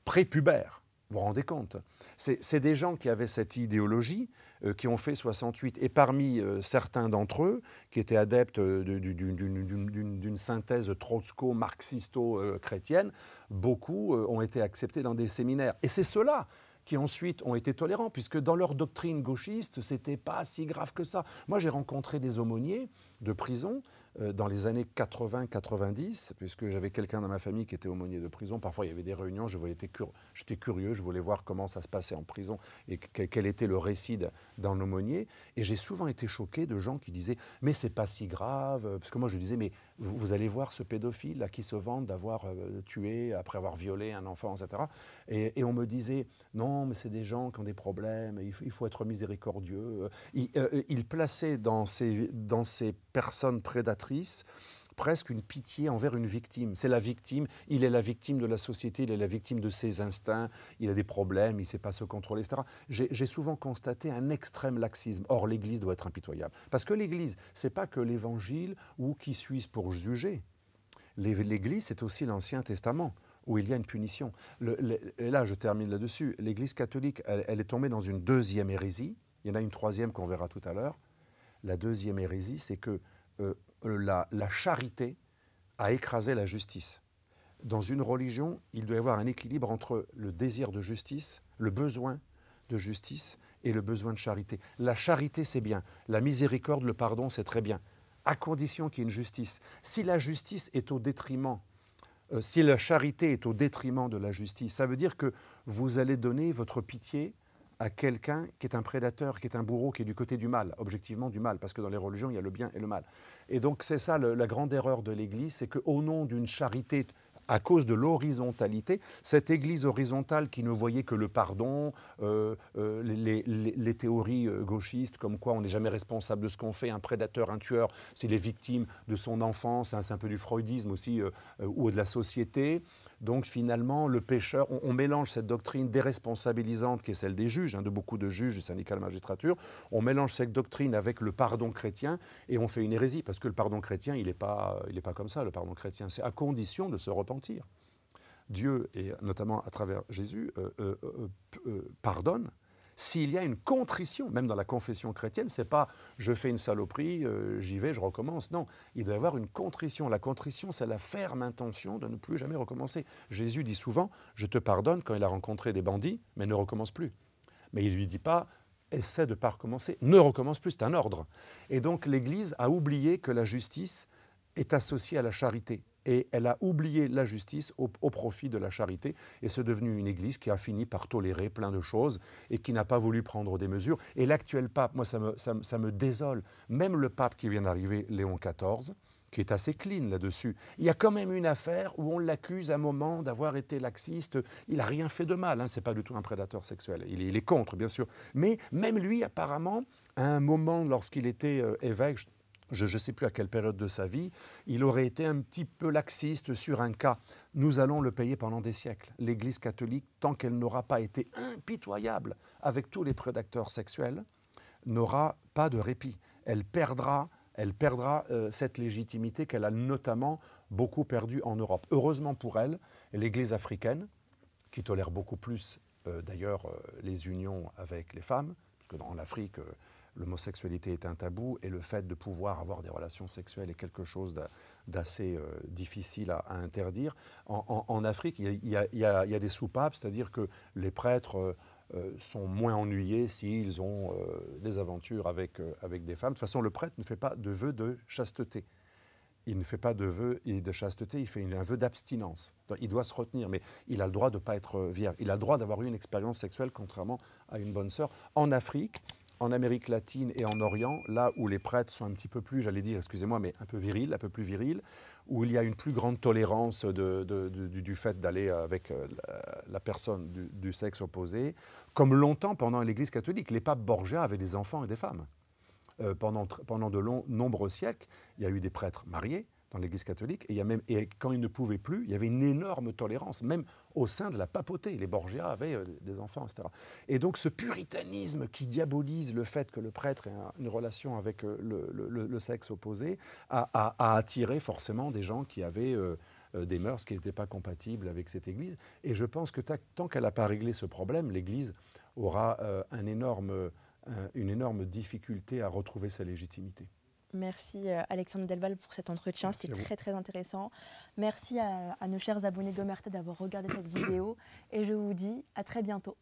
prépubères. Vous vous rendez compte? C'est des gens qui avaient cette idéologie, qui ont fait 68, et parmi certains d'entre eux, qui étaient adeptes d'une synthèse trotsko-marxisto-chrétienne, beaucoup ont été acceptés dans des séminaires. Et c'est ceux-là qui ensuite ont été tolérants, puisque dans leur doctrine gauchiste, c'était pas si grave que ça. Moi, j'ai rencontré des aumôniers de prison dans les années 80-90, puisque j'avais quelqu'un dans ma famille qui était aumônier de prison. Parfois, il y avait des réunions, j'étais curieux, je voulais voir comment ça se passait en prison et quel était le récit d'un aumônier. Et j'ai souvent été choqué de gens qui disaient « mais c'est pas si grave », parce que moi je disais « mais vous allez voir ce pédophile là, qui se vante d'avoir tué, après avoir violé un enfant, etc. » Et on me disait « non, mais c'est des gens qui ont des problèmes, il faut être miséricordieux ». Il plaçait dans ces personnes prédatrices presque une pitié envers une victime. C'est la victime, il est la victime de la société, il est la victime de ses instincts, il a des problèmes, il ne sait pas se contrôler, etc. J'ai souvent constaté un extrême laxisme. Or, l'Église doit être impitoyable. Parce que l'Église, ce n'est pas que l'Évangile ou qui suis-je pour juger. L'Église, c'est aussi l'Ancien Testament, où il y a une punition. Et là, je termine là-dessus. L'Église catholique, elle est tombée dans une deuxième hérésie. Il y en a une troisième qu'on verra tout à l'heure. La deuxième hérésie, c'est que la charité a écrasé la justice. Dans une religion, il doit y avoir un équilibre entre le désir de justice, le besoin de justice et le besoin de charité. La charité, c'est bien. La miséricorde, le pardon, c'est très bien, à condition qu'il y ait une justice. Si la justice est au détriment, si la charité est au détriment de la justice, ça veut dire que vous allez donner votre pitié à quelqu'un qui est un prédateur, qui est un bourreau, qui est du côté du mal, objectivement du mal, parce que dans les religions, il y a le bien et le mal. Et donc c'est ça la grande erreur de l'Église, c'est qu'au nom d'une charité, à cause de l'horizontalité, cette Église horizontale qui ne voyait que le pardon, les théories gauchistes, comme quoi on n'est jamais responsable de ce qu'on fait, un prédateur, un tueur, s'il est victime de son enfance, c'est un peu du freudisme aussi, ou de la société. Donc finalement, le pécheur, on mélange cette doctrine déresponsabilisante qui est celle des juges, de beaucoup de juges du syndicat de magistrature, on mélange cette doctrine avec le pardon chrétien et on fait une hérésie, parce que le pardon chrétien, il n'est pas comme ça, le pardon chrétien, c'est à condition de se repentir. Dieu, et notamment à travers Jésus, pardonne s'il y a une contrition, même dans la confession chrétienne, c'est pas je fais une saloperie, j'y vais, je recommence. Non, il doit y avoir une contrition. La contrition, c'est la ferme intention de ne plus jamais recommencer. Jésus dit souvent, je te pardonne quand il a rencontré des bandits, mais ne recommence plus. Mais il ne lui dit pas, essaie de ne pas recommencer, ne recommence plus, c'est un ordre. Et donc l'Église a oublié que la justice est associée à la charité. Et elle a oublié la justice au profit de la charité. Et c'est devenu une Église qui a fini par tolérer plein de choses et qui n'a pas voulu prendre des mesures. Et l'actuel pape, moi ça me désole. Même le pape qui vient d'arriver, Léon XIV, qui est assez clean là-dessus. Il y a quand même une affaire où on l'accuse à un moment d'avoir été laxiste. Il n'a rien fait de mal, hein, ce n'est pas du tout un prédateur sexuel. Il est contre, bien sûr. Mais même lui, apparemment, à un moment, lorsqu'il était évêque, je ne sais plus à quelle période de sa vie, il aurait été un petit peu laxiste sur un cas. Nous allons le payer pendant des siècles. L'Église catholique, tant qu'elle n'aura pas été impitoyable avec tous les prédateurs sexuels, n'aura pas de répit. Elle perdra cette légitimité qu'elle a notamment beaucoup perdue en Europe. Heureusement pour elle, l'Église africaine, qui tolère beaucoup plus d'ailleurs les unions avec les femmes, parce que en Afrique, l'homosexualité est un tabou et le fait de pouvoir avoir des relations sexuelles est quelque chose d'assez difficile à interdire. En Afrique, il y a des soupapes, c'est-à-dire que les prêtres sont moins ennuyés s'ils ont des aventures avec des femmes. De toute façon, le prêtre ne fait pas de vœu de chasteté. Il ne fait pas de vœu de chasteté, il fait un vœu d'abstinence. Il doit se retenir, mais il a le droit de ne pas être vierge. Il a le droit d'avoir eu une expérience sexuelle, contrairement à une bonne sœur. En Afrique, en Amérique latine et en Orient, là où les prêtres sont un petit peu plus, j'allais dire, excusez-moi, mais un peu plus virils, où il y a une plus grande tolérance du fait d'aller avec la personne du sexe opposé, comme longtemps pendant l'Église catholique, les papes Borgia avaient des enfants et des femmes. Pendant de nombreux siècles, il y a eu des prêtres mariés dans l'Église catholique, et quand ils ne pouvaient plus, il y avait une énorme tolérance, même au sein de la papauté. Les Borgia avaient des enfants, etc. Et donc ce puritanisme qui diabolise le fait que le prêtre ait une relation avec le sexe opposé a attiré forcément des gens qui avaient des mœurs qui n'étaient pas compatibles avec cette Église. Et je pense que tant qu'elle n'a pas réglé ce problème, l'Église aura une énorme difficulté à retrouver sa légitimité. Merci Alexandre Delval pour cet entretien, c'était très très intéressant. Merci à nos chers abonnés d'Omerta d'avoir regardé cette vidéo et je vous dis à très bientôt.